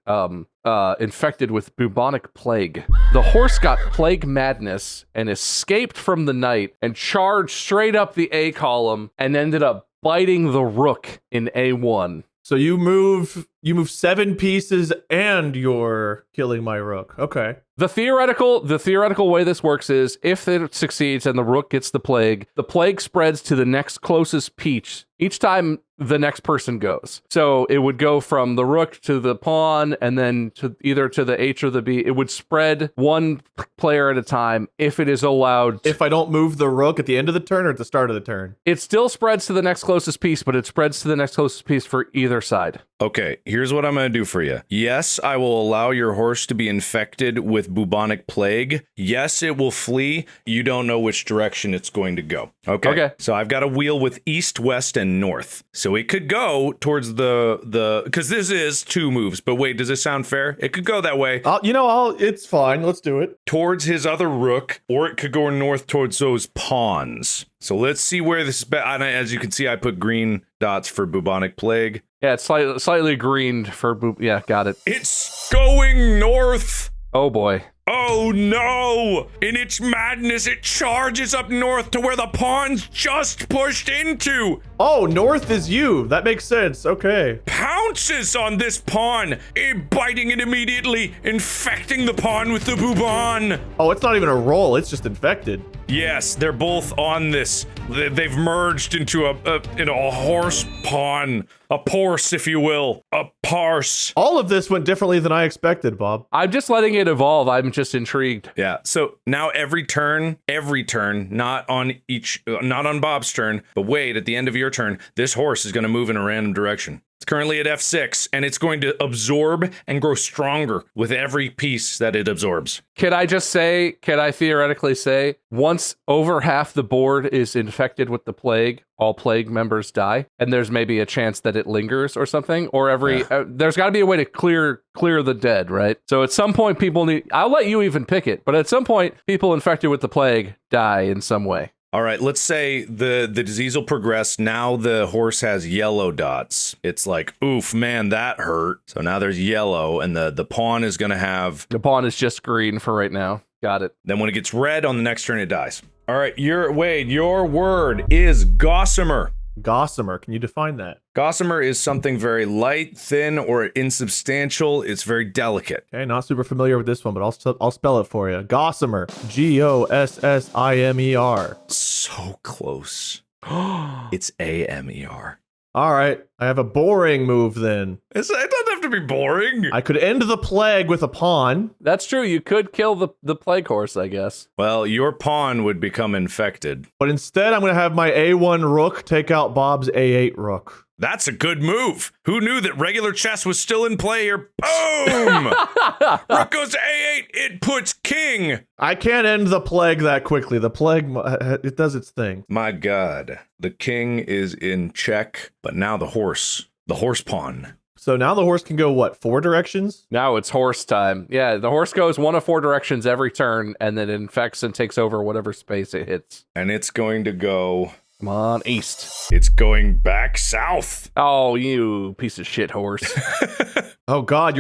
infected with bubonic plague. The horse got plague madness and escaped from the knight and charged straight up the A column and ended up biting the rook in A1. So you move 7 pieces and you're killing my rook. Okay. The theoretical way this works is if it succeeds and the rook gets the plague spreads to the next closest piece each time the next person goes. So it would go from the rook to the pawn and then to either to the H or the B. It would spread one player at a time if it is allowed. If I don't move the rook at the end of the turn or at the start of the turn? It still spreads to the next closest piece, but it spreads to the next closest piece for either side. Okay, here's what I'm going to do for you. Yes, I will allow your horse to be infected with bubonic plague. Yes, it will flee. You don't know which direction it's going to go. Okay. So I've got a wheel with east, west, and north. So it could go towards the because this is 2 moves. But wait, does this sound fair? It could go that way. It's fine. Let's do it. Towards his other rook, or it could go north towards those pawns. So let's see where this is. As you can see, I put green dots for bubonic plague. Yeah, it's slightly greened for yeah, got it. It's going north. Oh boy. Oh no! In its madness, it charges up north to where the pawns just pushed into. Oh, north is you. That makes sense. Okay. Pounces on this pawn, biting it immediately, infecting the pawn with the bubon. Oh, it's not even a roll. It's just infected. Yes, they're both on this. They've merged into a horse pawn, a porse, if you will, a parse. All of this went differently than I expected, Bob. I'm just letting it evolve. I'm just intrigued. Yeah. So now every turn, not on Bob's turn, but wait, at the end of your turn, this horse is going to move in a random direction. It's currently at F6, and it's going to absorb and grow stronger with every piece that it absorbs. Can I theoretically say, once over half the board is infected with the plague, all plague members die, and there's maybe a chance that it lingers or something, or there's got to be a way to clear the dead, right? So at some point, I'll let you even pick it, but at some point, people infected with the plague die in some way. All right, let's say the disease will progress. Now the horse has yellow dots. It's like, oof, man, that hurt. So now there's yellow, and the pawn is going to have... The pawn is just green for right now. Got it. Then when it gets red on the next turn, it dies. All right, Wade, your word is gossamer. Gossamer, can you define that? Gossamer is something very light, thin, or insubstantial. It's very delicate. Okay, not super familiar with this one, but I'll spell it for you. Gossamer, Gossimer. So close. It's Amer. All right, I have a boring move then. It doesn't have to be boring. I could end the plague with a pawn. That's true. You could kill the plague horse, I guess. Well, your pawn would become infected. But instead, I'm going to have my A1 rook take out Bob's A8 rook. That's a good move. Who knew that regular chess was still in play here? Boom! Rook goes to A8. It puts king. I can't end the plague that quickly. The plague, it does its thing. My God. The king is in check, but now the horse pawn. So now the horse can go, what, 4 directions? Now it's horse time. Yeah, the horse goes one of 4 directions every turn, and then infects and takes over whatever space it hits. And it's going to go Come on, east. It's going back south. Oh, you piece of shit horse. Oh God,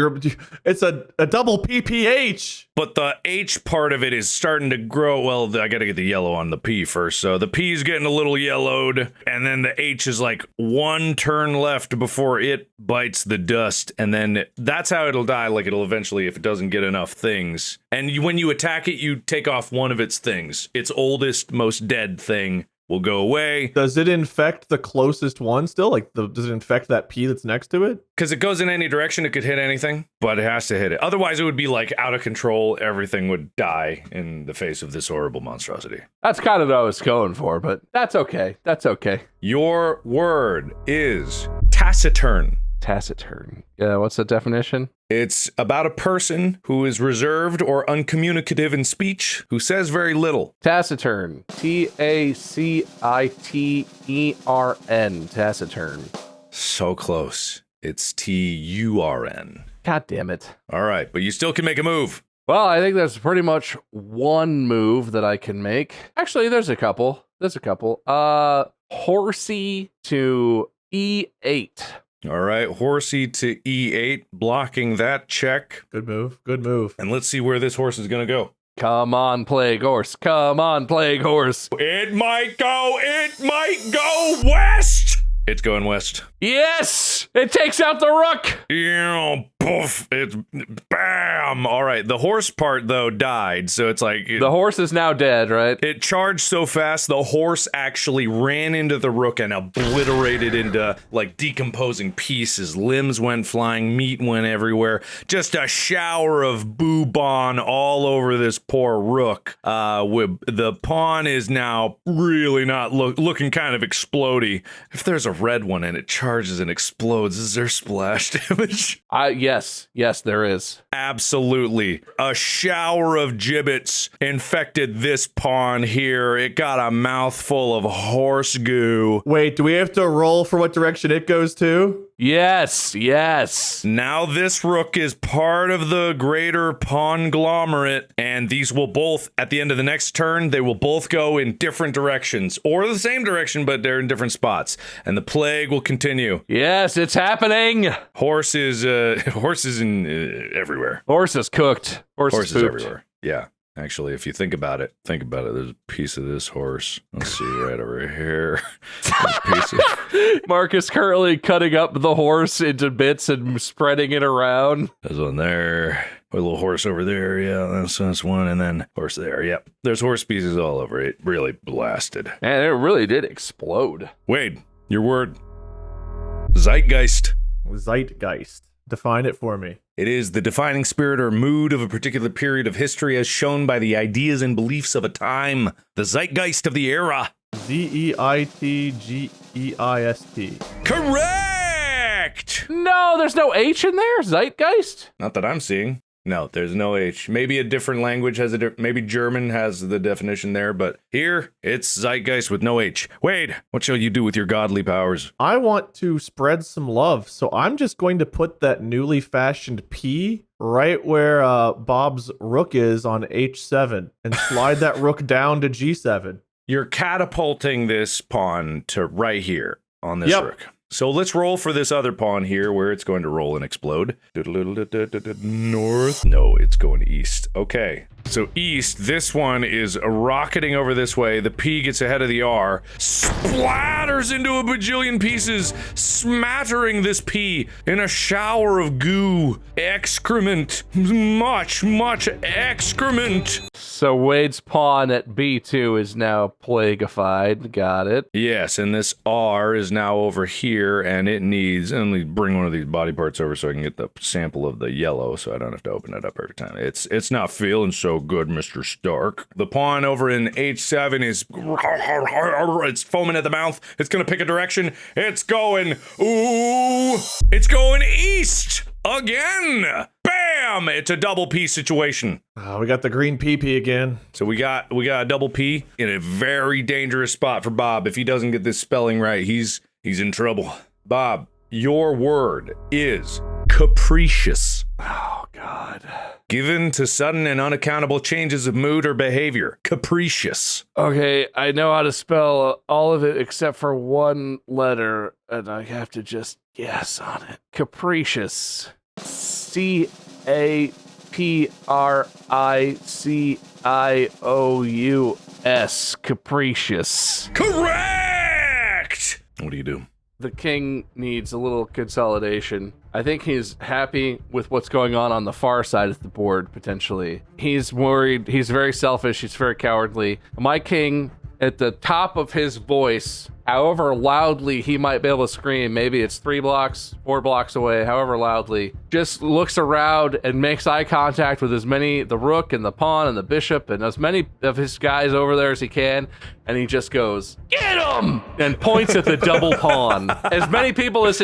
it's a double PPH. But the H part of it is starting to grow. Well, I got to get the yellow on the P first. So the P is getting a little yellowed, and then the H is like one turn left before it bites the dust, and then that's how it'll die. Like it'll eventually, if it doesn't get enough things. And when you attack it, you take off one of its things. Its oldest, most dead thing will go away. Does it infect the closest one still? Like, does it infect that P that's next to it? Because it goes in any direction, it could hit anything, but it has to hit it. Otherwise, it would be like out of control. Everything would die in the face of this horrible monstrosity. That's kind of what I was going for, but that's okay. That's okay. Your word is taciturn. Taciturn. Yeah, what's the definition? It's about a person who is reserved or uncommunicative in speech, who says very little. Taciturn. Tacitern. Taciturn. So close. It's Turn. God damn it. All right, but you still can make a move. Well, I think there's pretty much one move that I can make. Actually, there's a couple. Horsey to E8. All right, horsey to E8, blocking that check. Good move. Good move. And let's see where this horse is going to go. Come on, plague horse. Come on, plague horse. It might go west. It's going west. Yes! It takes out the rook! Yeah, poof, it's bam. All right, the horse part, though, died, so it's like... The horse is now dead, right? It charged so fast, the horse actually ran into the rook and obliterated into, like, decomposing pieces. Limbs went flying, meat went everywhere. Just a shower of boobon all over this poor rook. The pawn is now really not looking kind of explodey. If there's a red one and it charges and explodes, is there splash damage? Yes, there is. Absolutely. A shower of gibbets infected this pawn here. It got a mouthful of horse goo. Wait, do we have to roll for what direction it goes to? Yes. Now this rook is part of the greater pawn-glomerate, and these will both, at the end of the next turn, they will both go in different directions, or the same direction, but they're in different spots, and the plague will continue. Yes, it's happening. Horse is in everywhere. Horse is cooked. Horse is pooped. everywhere. Yeah. Actually, if you think about it, there's a piece of this horse. Let's see, right over here. Marcus currently cutting up the horse into bits and spreading it around. There's one there. A little horse over there. Yeah, that's one. And then horse there. Yep. There's horse pieces all over. It really blasted. Man, it really did explode. Wade, your word. Zeitgeist. Zeitgeist. Define it for me. It is the defining spirit or mood of a particular period of history as shown by the ideas and beliefs of a time. The zeitgeist of the era. Zeitgeist. Correct! No, there's no H in there? Zeitgeist? Not that I'm seeing. No, there's no H. Maybe a different language has maybe German has the definition there, but here it's zeitgeist with no H. Wade, what shall you do with your godly powers? I want to spread some love, so I'm just going to put that newly fashioned P right where Bob's rook is on H7 and slide that rook down to G7. You're catapulting this pawn to right here on this rook. So let's roll for this other pawn here where it's going to roll and explode. North. No, it's going east. Okay. So east, this one is rocketing over this way. The P gets ahead of the R, splatters into a bajillion pieces, smattering this P in a shower of goo, excrement, much excrement. So Wade's pawn at B2 is now plaguified. Got it. Yes, and this R is now over here, and it needs, and let me bring one of these body parts over so I can get the sample of the yellow so I don't have to open it up every time. It's not feeling so good, Mr. Stark. The pawn over in H7 is it's foaming at the mouth. It's gonna pick a direction. It's going it's going east again. Bam! It's a double P situation. We got the green PP again. So we got a double P in a very dangerous spot for Bob. If he doesn't get this spelling right, he's in trouble. Bob, your word is capricious. Oh God. given to sudden and unaccountable changes of mood or behavior. Capricious. Okay, I know how to spell all of it except for one letter, and I have to just guess on it. Capricious. Capricious. Capricious. Correct! What do you do? The king needs a little consolidation. I think he's happy with what's going on the far side of the board, potentially. He's worried. He's very selfish. He's very cowardly. My king, at the top of his voice, however loudly he might be able to scream, maybe it's 3 blocks, 4 blocks away, however loudly, just looks around and makes eye contact with the rook and the pawn and the bishop and as many of his guys over there as he can, and he just goes, "Get him!" and points at the double pawn. As many people as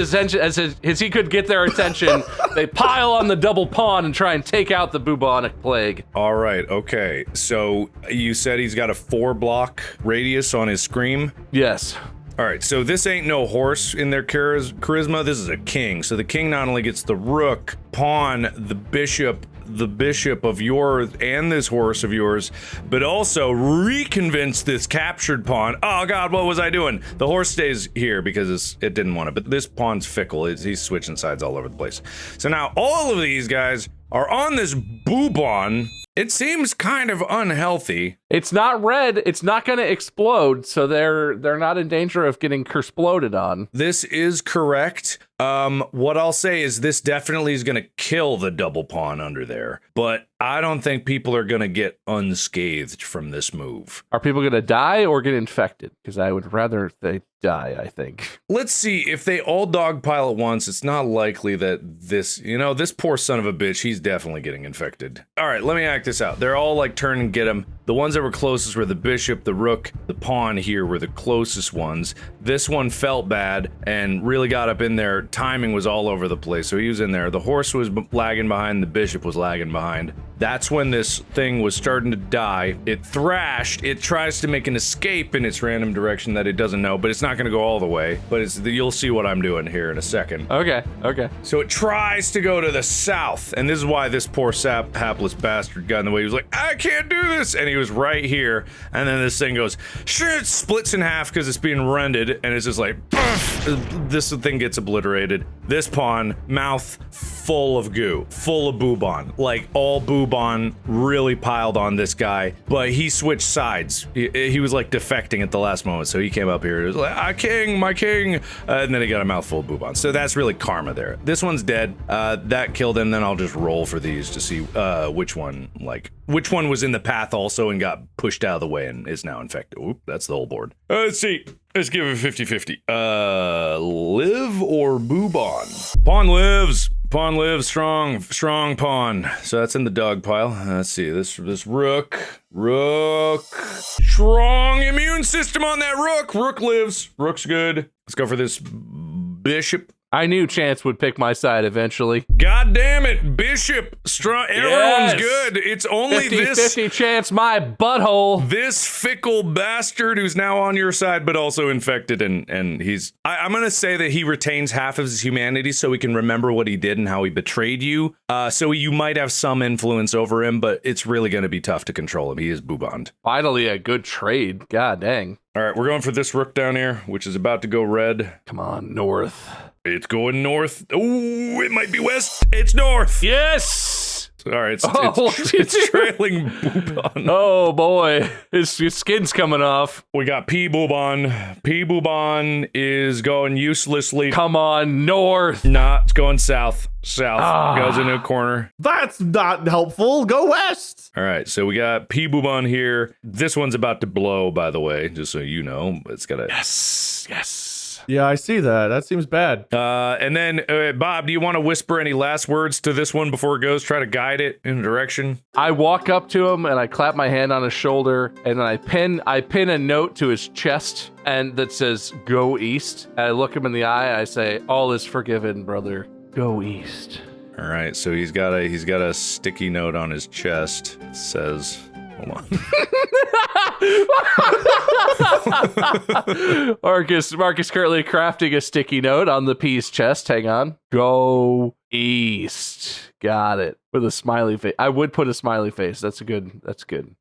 he could get their attention, they pile on the double pawn and try and take out the bubonic plague. All right, okay. So you said he's got a 4-block radius on his scream? Yes. All right, so this ain't no horse in their charisma. This is a king. So the king not only gets the rook, pawn, the bishop of yours, and this horse of yours, but also reconvince this captured pawn. Oh God, what was I doing? The horse stays here because it didn't want it, but this pawn's fickle. He's switching sides all over the place. So now all of these guys are on this boobon. It seems kind of unhealthy. It's not red. It's not going to explode, so they're not in danger of getting kersploded on. This is correct. What I'll say is this definitely is going to kill the double pawn under there, but I don't think people are going to get unscathed from this move. Are people going to die or get infected? Because I would rather they die, I think. Let's see. If they all dogpile at once, it's not likely that this poor son of a bitch, he's definitely getting infected. All right, let me act this out. They're all like turn and get him. The ones that were closest were the bishop, the rook, the pawn here were the closest ones. This one felt bad and really got up in there. Timing was all over the place, so he was in there. The horse was lagging behind, the bishop was lagging behind. That's when this thing was starting to die. It thrashed. It tries to make an escape in its random direction that it doesn't know, but it's not going to go all the way. But you'll see what I'm doing here in a second. Okay. So it tries to go to the south, and this is why this poor hapless bastard got in the way. He was like, I can't do this, and he was right here, and then this thing goes, shit, splits in half because it's being rended, and it's just like, this thing gets obliterated. This pawn, mouth full of goo, full of boobon, like all boobon really piled on this guy, but he switched sides. He was like defecting at the last moment, so he came up here, he was like, my king, and then he got a mouthful of boobon. So that's really karma there. This one's dead. That killed him. Then I'll just roll for these to see which one was in the path also and got pushed out of the way and is now infected. Oop, that's the whole board. Let's see. Let's give it 50-50. Live or boobon? Pawn lives. Pawn lives. Strong pawn. So that's in the dog pile. Let's see. This rook. Strong immune system on that rook. Rook lives. Rook's good. Let's go for this bishop. I knew Chance would pick my side eventually. God damn it, Bishop, strong. Everyone's good. It's only 50-50 chance, my butthole. This fickle bastard who's now on your side, but also infected, and he's. I'm gonna say that he retains half of his humanity, so he can remember what he did and how he betrayed you. So you might have some influence over him, but it's really gonna be tough to control him. He is boobond. Finally, a good trade. God dang. All right, we're going for this rook down here, which is about to go red. Come on, north. It's going north. Oh, it might be west. It's north. Yes. All right, it's trailing Boobon. Oh boy, his skin's coming off. We got P Boobon. P Boobon is going uselessly. Come on, north. Nah, it's going south. Goes into a corner. That's not helpful. Go west. All right, so we got P Boobon here. This one's about to blow, by the way, just so you know. It's got a yes. Yeah, I see that. That seems bad. And then, Bob, do you want to whisper any last words to this one before it goes? Try to guide it in a direction. I walk up to him and I clap my hand on his shoulder, and then I pin a note to his chest and that says "Go East." And I look him in the eye. I say, "All is forgiven, brother. Go East." All right, so he's got a sticky note on his chest. It says, hold on. Marcus currently crafting a sticky note on the P's chest. Hang on. Go East. Got it. With a smiley face. I would put a smiley face. That's good.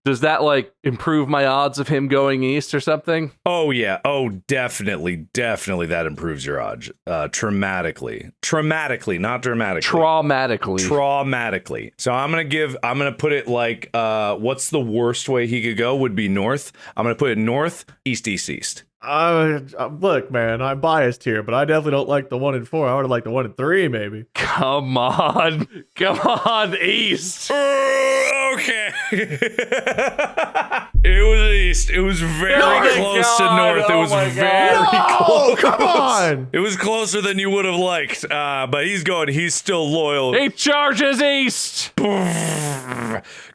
Does that like improve my odds of him going east or something? Oh yeah. Oh, definitely that improves your odds. Traumatically, not dramatically. Traumatically. So I'm gonna put it like what's the worst way he could go would be north. I'm gonna put it north, east. Look, man, I'm biased here, but I definitely don't like the 1 and 4. I would have liked the 1 and 3, maybe. Come on, east. Okay. It was east. It was very close to north. It was very close. Come on. It was closer than you would have liked. But he's still loyal. He charges east.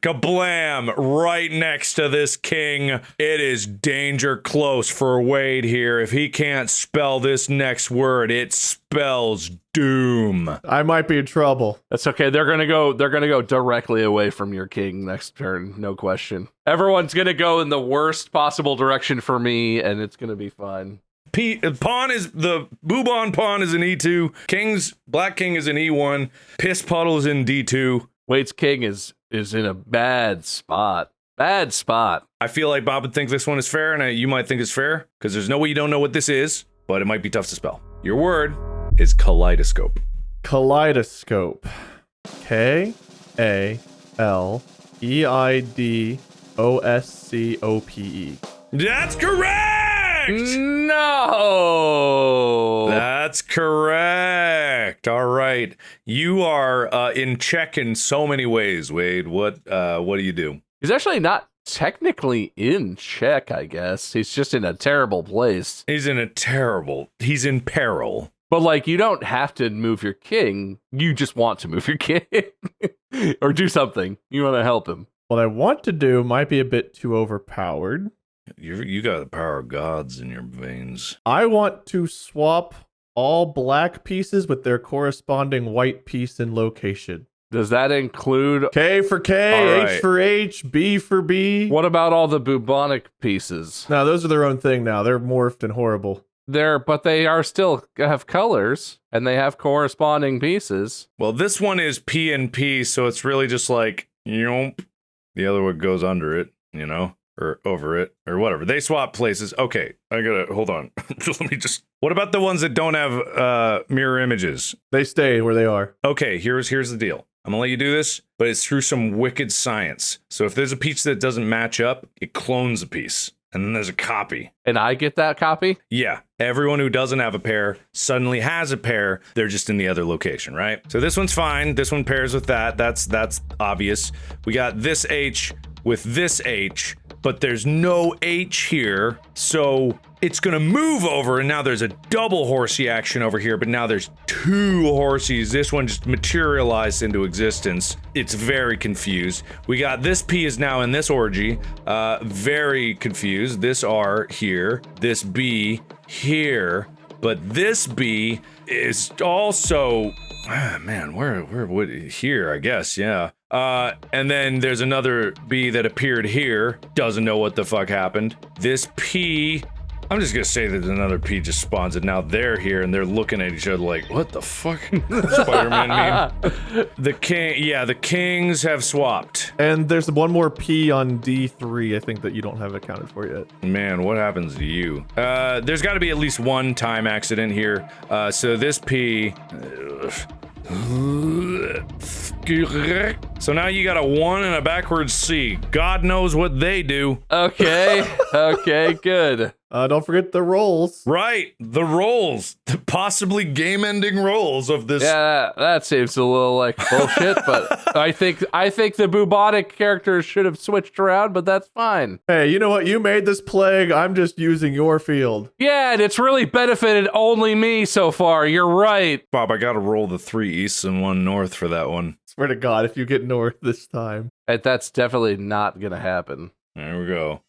Kablam! Right next to this king. It is danger close for Wade here. If he can't spell this next word, it spells doom. I might be in trouble. That's okay. They're gonna go directly away from your king next turn, no question. Everyone's gonna go in the worst possible direction for me, and it's gonna be fun. Pawn is the Bubon pawn is in E2. Black king is in E1. Piss puddle is in D2. Wade's king is in a bad spot. I feel like Bob would think this one is fair, and you might think it's fair, because there's no way you don't know what this is, but it might be tough to spell. Your word is kaleidoscope. Kaleidoscope. K-A-L-E-I-D-O-S-C-O-P-E. That's correct! No! That's correct. All right. You are in check in so many ways, Wade. What do you do? He's actually not technically in check, I guess. He's just in a terrible place. He's in peril. But, like, you don't have to move your king. You just want to move your king. Or do something. You want to help him. What I want to do might be a bit too overpowered. You got the power of gods in your veins. I want to swap all black pieces with their corresponding white piece and location. Does that include K for K, right. H for H, B for B? What about all the bubonic pieces? No, those are their own thing now. They're morphed and horrible. But they are still have colors and they have corresponding pieces. Well, this one is P and P, so it's really just like, yomp. The other one goes under it, or over it, or whatever. They swap places. Okay, hold on. What about the ones that don't have mirror images? They stay where they are. Okay, here's the deal. I'm gonna let you do this, but it's through some wicked science. So if there's a piece that doesn't match up, it clones a piece. And then there's a copy. And I get that copy? Yeah. Everyone who doesn't have a pair suddenly has a pair. They're just in the other location, right? So this one's fine. This one pairs with that. That's obvious. We got this H with this H, but there's no H here. So it's gonna move over, and now there's a double horsey action over here, but now there's two horsies. This one just materialized into existence. It's very confused. We got this P is now in this orgy. Very confused. This R here, this B here, but this B is also, man, where would here, I guess, yeah. And then there's another B that appeared here. Doesn't know what the fuck happened. This P, I'm just gonna say that another P just spawns and now they're here and they're looking at each other like, what the fuck? Spider-Man meme. The kings have swapped. And there's one more P on D3, I think, that you don't have accounted for yet. Man, what happens to you? There's gotta be at least one time accident here. So this P, so now you got a 1 and a backwards C. God knows what they do. Okay, good. Don't forget the rolls. Right, the rolls. The possibly game-ending rolls of this. Yeah, that seems a little like bullshit, but I think the bubonic characters should have switched around, but that's fine. Hey, you know what? You made this plague. I'm just using your field. Yeah, and it's really benefited only me so far. You're right. Bob, I gotta roll the 3 east and 1 north for that one. Swear to God, if you get north this time. That's definitely not gonna happen. There we go.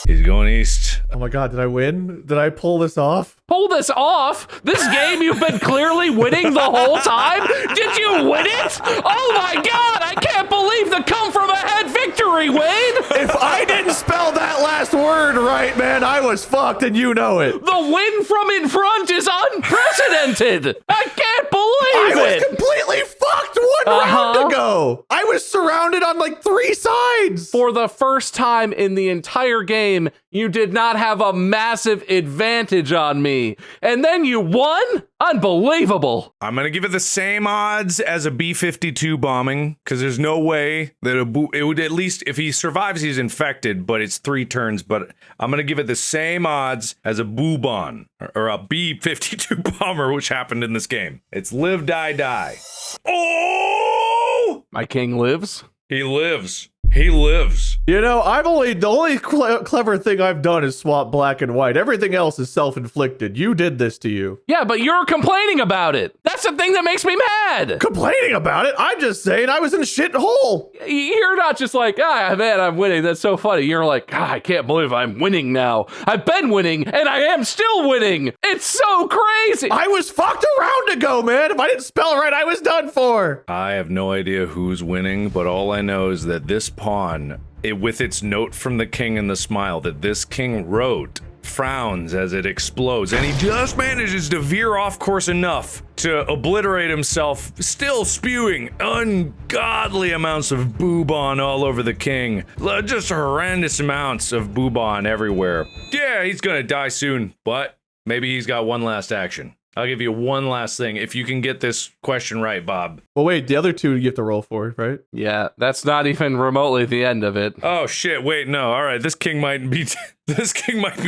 He's going east. Oh my God, did I win? Did I pull this off? Pull this off? This game you've been clearly winning the whole time? Did you win it? Oh my God, I can't believe the come from ahead victory, Wade! If I didn't spell that last word right, man, I was fucked and you know it. The win from in front is unprecedented! I can't believe believe I was it. completely fucked one round ago. I was surrounded on like 3 sides. For the first time in the entire game, you did not have a massive advantage on me. And then you won? Unbelievable. I'm going to give it the same odds as a B-52 bombing, because there's no way that it would, at least if he survives, he's infected, but it's 3 turns. But I'm going to give it the same odds as a Boobon, or a B-52 bomber, which happened in this game. It's live, die, die. Oh! My king lives. He lives. He lives. You know, the only clever thing I've done is swap black and white. Everything else is self-inflicted. You did this to you. Yeah, but you're complaining about it. That's the thing that makes me mad. Complaining about it? I'm just saying I was in a shit hole. You're not just like, man, I'm winning. That's so funny. You're like, I can't believe I'm winning now. I've been winning, and I am still winning. It's so crazy. I was fucked a round ago, man. If I didn't spell right, I was done for. I have no idea who's winning, but all I know is that this pawn, with its note from the king and the smile that this king wrote, frowns as it explodes, and he just manages to veer off course enough to obliterate himself, still spewing ungodly amounts of boobon all over the king. Just horrendous amounts of boobon everywhere. Yeah, he's gonna die soon, but maybe he's got one last action. I'll give you one last thing. If you can get this question right, Bob. Well, wait, the other 2 you have to roll for, right? Yeah, that's not even remotely the end of it. Oh shit, wait, no. All right, this king might be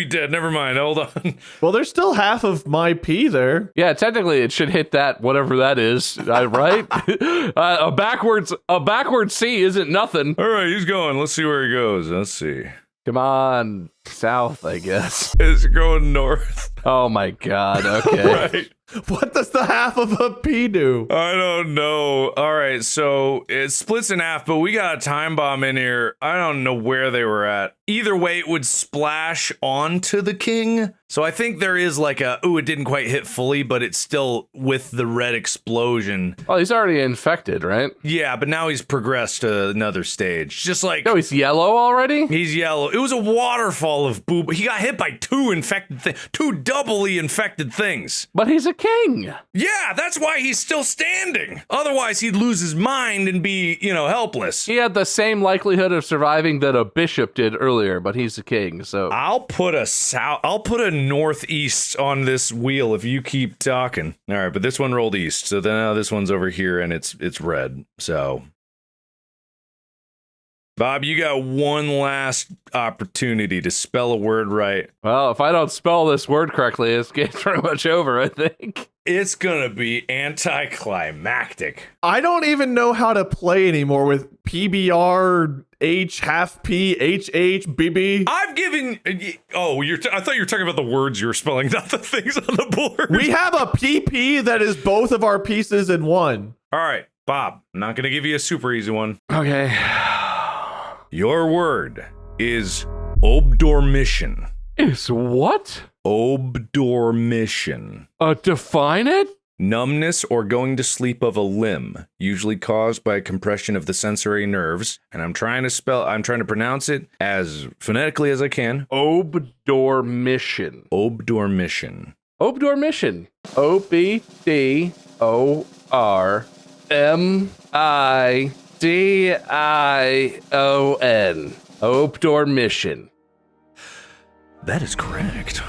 dead. Never mind. Hold on. Well, there's still half of my P there. Yeah, technically it should hit that, whatever that is, right? A backwards C isn't nothing. All right, he's going. Let's see where he goes. Let's see. Come on, south, I guess. It's going north. Oh my god, okay. Right. What does the half of a P do? I don't know. All right, so it splits in half, but we got a time bomb in here. I don't know where they were at. Either way, it would splash onto the king. So I think there is like it didn't quite hit fully, but it's still with the red explosion. Oh, he's already infected, right? Yeah, but now he's progressed to another stage. Just like... No, he's yellow already? He's yellow. It was a waterfall of boob. He got hit by 2 infected two doubly infected things. But he's a king. Yeah, that's why he's still standing. Otherwise, he'd lose his mind and be, helpless. He had the same likelihood of surviving that a bishop did earlier, but he's a king, so... I'll put a northeast on this wheel if you keep talking. All right, but this one rolled east, so then now this one's over here and it's red. So, Bob, you got one last opportunity to spell a word right. Well, if I don't spell this word correctly, it's getting pretty much over, I think. It's gonna be anticlimactic. I don't even know how to play anymore with PBR, H, half P, HH, BB. I've given... I thought you were talking about the words you were spelling, not the things on the board. We have a PP that is both of our pieces in one. All right, Bob, I'm not gonna give you a super easy one. Okay. Your word is obdormition. Is what? Obdormition. Define it? Numbness or going to sleep of a limb, usually caused by compression of the sensory nerves. And I'm trying to pronounce it as phonetically as I can. Obdormition. Obdormition. Obdormition. OBDORMIDION. Obdormition. That is correct.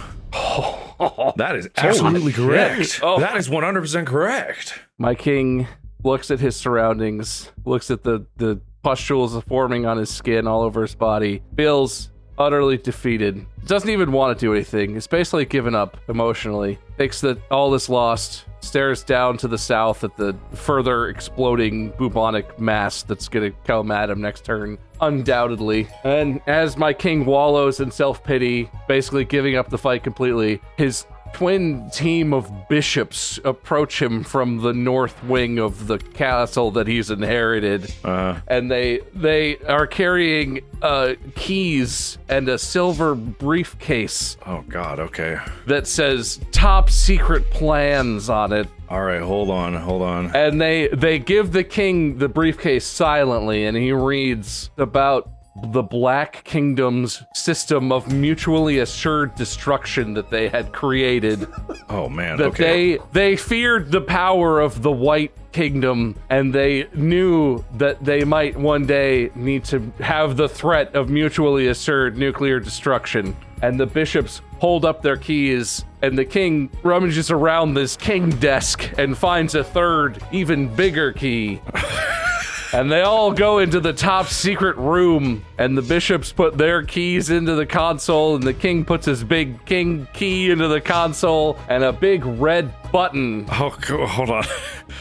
That is absolutely correct. Oh. That is 100% correct. My king looks at his surroundings, looks at the pustules forming on his skin all over his body, feels utterly defeated, doesn't even want to do anything. He's basically given up emotionally, thinks that all is lost, stares down to the south at the further exploding bubonic mass that's gonna come at him next turn, undoubtedly. And as my king wallows in self-pity, basically giving up the fight completely, his twin team of bishops approach him from the north wing of the castle that he's inherited. And they are carrying keys and a silver briefcase. Oh God, okay. That says top secret plans on it. All right, hold on. And they give the king the briefcase silently, and he reads about the Black Kingdom's system of mutually assured destruction that they had created. Oh man. That Okay. they feared the power of the White Kingdom, and they knew that they might one day need to have the threat of mutually assured nuclear destruction. And the bishops hold up their keys, and the king rummages around this king desk and finds a third, even bigger key. And they all go into the top secret room, and the bishops put their keys into the console, and the king puts his big king key into the console, and a big red button Hold on.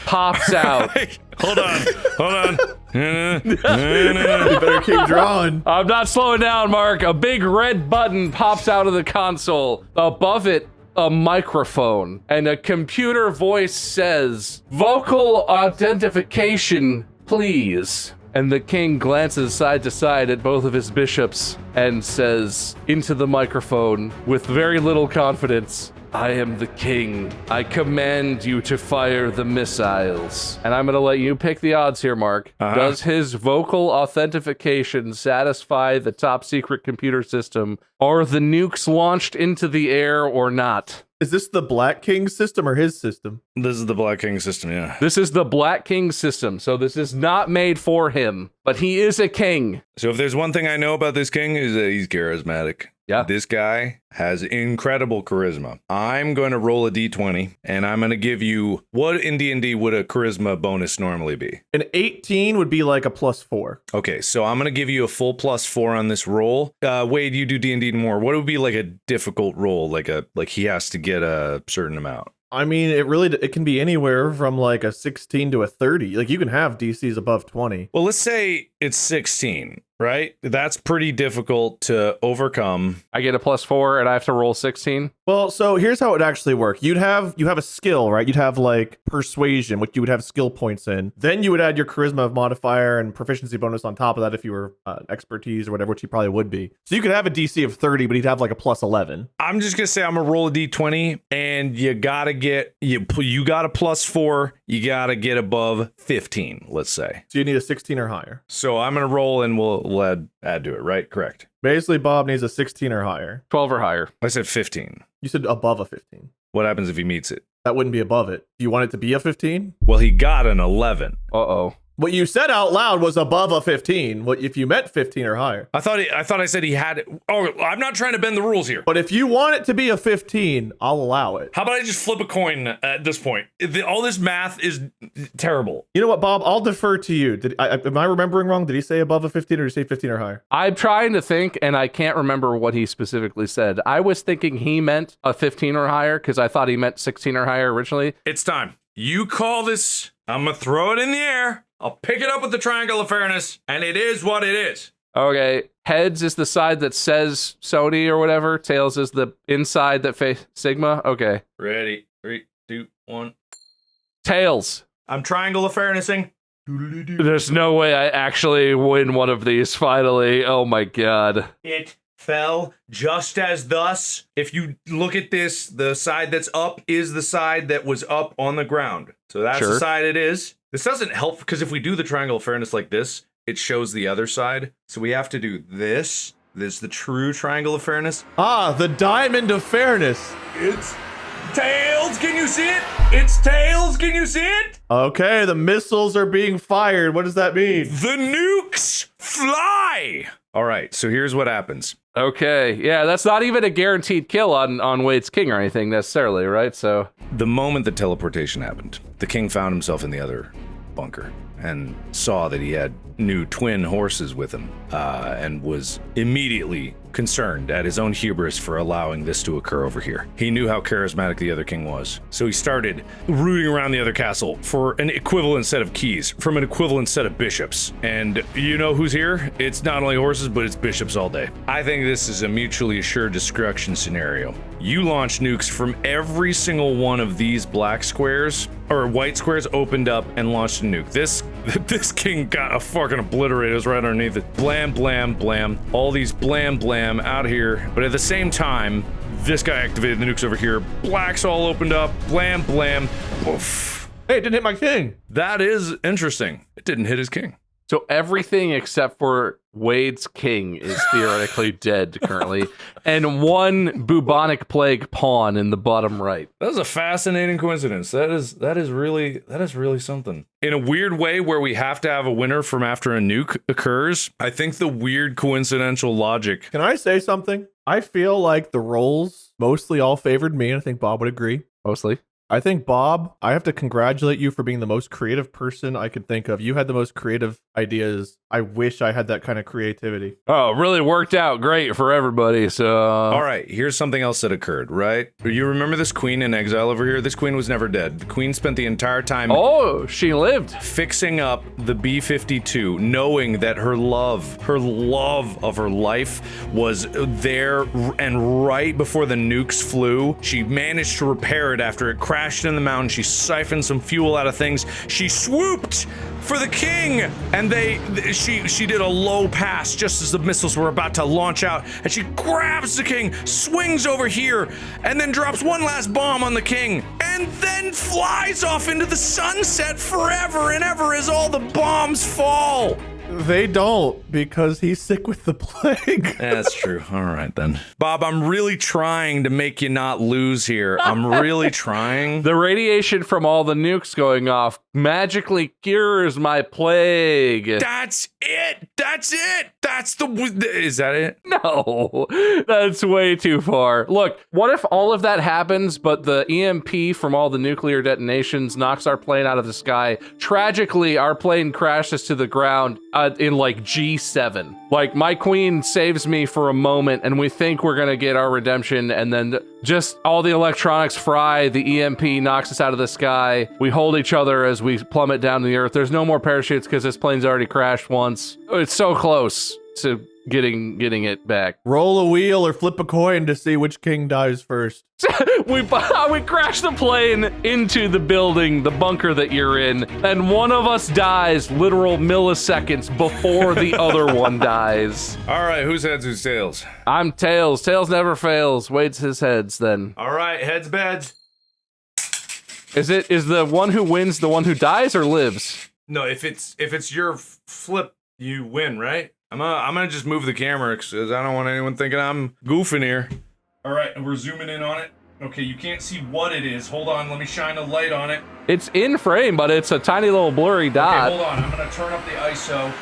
pops out. Hold on. You better keep drawing. I'm not slowing down, Mark. A big red button pops out of the console. Above it, a microphone, and a computer voice says, "Vocal identification, please." And the king glances side to side at both of his bishops and says into the microphone with very little confidence, "I am the king. I command you to fire the missiles." And I'm going to let you pick the odds here, Mark. Does his vocal authentication satisfy the top secret computer system? Are the nukes launched into the air or not? Is this the Black King system or his system? This is the Black King system, yeah. This is the Black King system, so this is not made for him, but he is a king. So if there's one thing I know about this king is that he's charismatic. Yeah. This guy has incredible charisma. I'm going to roll a d20, and I'm going to give you, what in D&D would a charisma bonus normally be? An 18 would be like a +4. Okay, so I'm going to give you a full +4 on this roll. Wade, you do D&D more. What would be like a difficult roll? Like he has to get a certain amount. I mean, it can be anywhere from like a 16 to a 30. Like you can have DCs above 20. Well, let's say it's 16, right? That's pretty difficult to overcome. I get a +4 and I have to roll 16. Well, so here's how it would actually work. You have a skill, right? You'd have like persuasion, which you would have skill points in. Then you would add your charisma modifier and proficiency bonus on top of that if you were expertise or whatever, which you probably would be. So you could have a DC of 30, but he'd have like a +11. I'm just gonna say I'm gonna roll a d20, and you gotta get you got a +4. You gotta get above 15. Let's say. So you need a 16 or higher. So I'm gonna roll, and we'll add to it, right? Correct. Basically, Bob needs a 16 or higher. 12 or higher. I said 15. You said above a 15. What happens if he meets it? That wouldn't be above it. Do you want it to be a 15? Well, he got an 11. Uh-oh. What you said out loud was above a 15. What if you meant 15 or higher? I thought I said he had. Oh, I'm not trying to bend the rules here. But if you want it to be a 15, I'll allow it. How about I just flip a coin at this point? All this math is terrible. You know what, Bob? I'll defer to you. Am I remembering wrong? Did he say above a 15 or did he say 15 or higher? I'm trying to think, and I can't remember what he specifically said. I was thinking he meant a 15 or higher because I thought he meant 16 or higher originally. It's time. You call this. I'm going to throw it in the air. I'll pick it up with the triangle of fairness, and it is what it is. Okay. Heads is the side that says Sony or whatever. Tails is the inside that face Sigma. Okay. Ready? 3, 2, 1. Tails. I'm triangle of fairnessing. There's no way I actually win one of these finally. Oh my god. It fell just as thus. If you look at this, the side that's up is the side that was up on the ground. So that's the side it is. This doesn't help because if we do the triangle of fairness like this, it shows the other side. So we have to do this. This is the true triangle of fairness. Ah, the diamond of fairness. It's tails. Can you see it? It's tails. Can you see it? Okay, the missiles are being fired. What does that mean? The nukes fly. All right, so here's what happens. Okay. Yeah, that's not even a guaranteed kill on Wade's king or anything necessarily, right? So The moment the teleportation happened, the king found himself in the other bunker and saw that he had new twin horses with him and was immediately concerned at his own hubris for allowing this to occur over here. He knew how charismatic the other king was, so he started rooting around the other castle for an equivalent set of keys from an equivalent set of bishops. And you know who's here? It's not only horses, but it's bishops all day. I think this is a mutually assured destruction scenario. You launch nukes from every single one of these black squares, or white squares opened up and launched a nuke. This king got a fucking obliterated. It was right underneath it. Blam, blam, blam. All these blam, blam out here. But at the same time, this guy activated the nukes over here. Blacks all opened up. Blam, blam. Oof. Hey, it didn't hit my king. That is interesting. It didn't hit his king. everything except for Wade's king is theoretically dead currently, and one bubonic plague pawn in the bottom right. That was a fascinating coincidence. That is really something. In a weird way where we have to have a winner from after a nuke occurs, I think the weird coincidental logic. Can I say something? I feel like the rolls mostly all favored me, and I think Bob would agree. Mostly. I think, Bob, I have to congratulate you for being the most creative person I could think of. You had the most creative ideas. I wish I had that kind of creativity. Oh, it really worked out great for everybody. So, All right, here's something else that occurred, right? You remember this queen in exile over here? This queen was never dead. The queen spent the entire time she lived. fixing up the B-52, knowing that her love of her life was there, and right before the nukes flew, she managed to repair it after it crashed in the mountain. She siphoned some fuel out of things. She swooped for the king, and she did a low pass just as the missiles were about to launch out, and she grabs the king, swings over here, and then drops one last bomb on the king, and then flies off into the sunset forever and ever as all the bombs fall. They don't, because he's sick with the plague. That's true. All right, then. Bob, I'm really trying to make you not lose here. I'm really trying. The radiation from all the nukes going off magically cures my plague. That's it. That's it. Is that it? No, that's way too far. Look, what if all of that happens, but the EMP from all the nuclear detonations knocks our plane out of the sky? Tragically, our plane crashes to the ground in like G7. Like, my queen saves me for a moment, and we think we're gonna get our redemption, and then just all the electronics fry, the EMP knocks us out of the sky. We hold each other as we plummet down to the earth. There's no more parachutes because this plane's already crashed once. It's so close to getting it back. Roll a wheel or flip a coin to see which king dies first. we crash the plane into the building, the bunker that you're in, and one of us dies literal milliseconds before the other one dies. All right, who's heads, who's tails? I'm tails. Tails never fails. Wade's his heads then. All right, heads, beds. Is the one who wins the one who dies or lives? No, if it's your flip, you win, right? I'm gonna just move the camera because I don't want anyone thinking I'm goofing here. All right, and we're zooming in on it. Okay, you can't see what it is. Hold on, let me shine a light on it. It's in frame, but it's a tiny little blurry dot. Okay, hold on. I'm gonna turn up the ISO.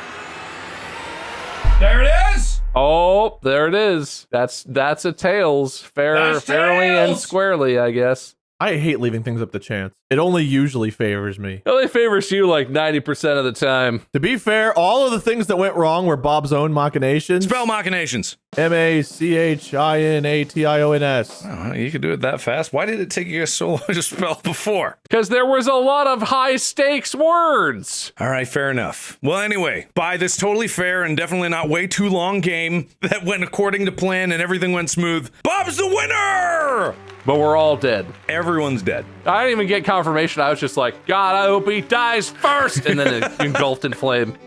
There it is. Oh, there it is. That's a tails, fairly and squarely, I guess. I hate leaving things up to chance. It only usually favors me. It only favors you like 90% of the time. To be fair, all of the things that went wrong were Bob's own machinations. Spell machinations. MACHINATIONS. Oh, you could do it that fast. Why did it take you so long to spell before? Because there was a lot of high stakes words. All right, fair enough. Well, anyway, by this totally fair and definitely not way too long game that went according to plan and everything went smooth, Bob's the winner! But we're all dead. Everyone's dead. I didn't even get confirmation. I was just like, God, I hope he dies first. And then it engulfed in flame.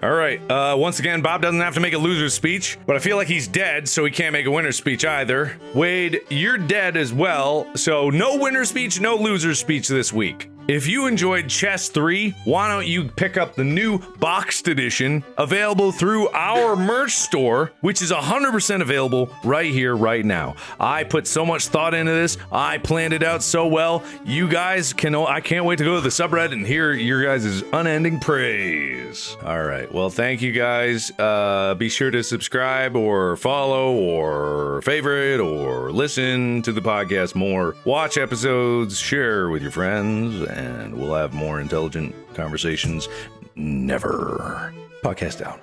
All right. Once again, Bob doesn't have to make a loser's speech, but I feel like he's dead, so he can't make a winner's speech either. Wade, you're dead as well, so no winner's speech, no loser's speech this week. If you enjoyed Chess 3, why don't you pick up the new boxed edition available through our merch store, which is 100% available right here, right now. I put so much thought into this. I planned it out so well. You guys I can't wait to go to the subreddit and hear your guys' unending praise. All right. Well, thank you guys. Be sure to subscribe or follow or favorite or listen to the podcast more. Watch episodes, share with your friends, and we'll have more intelligent conversations. Never. Podcast out.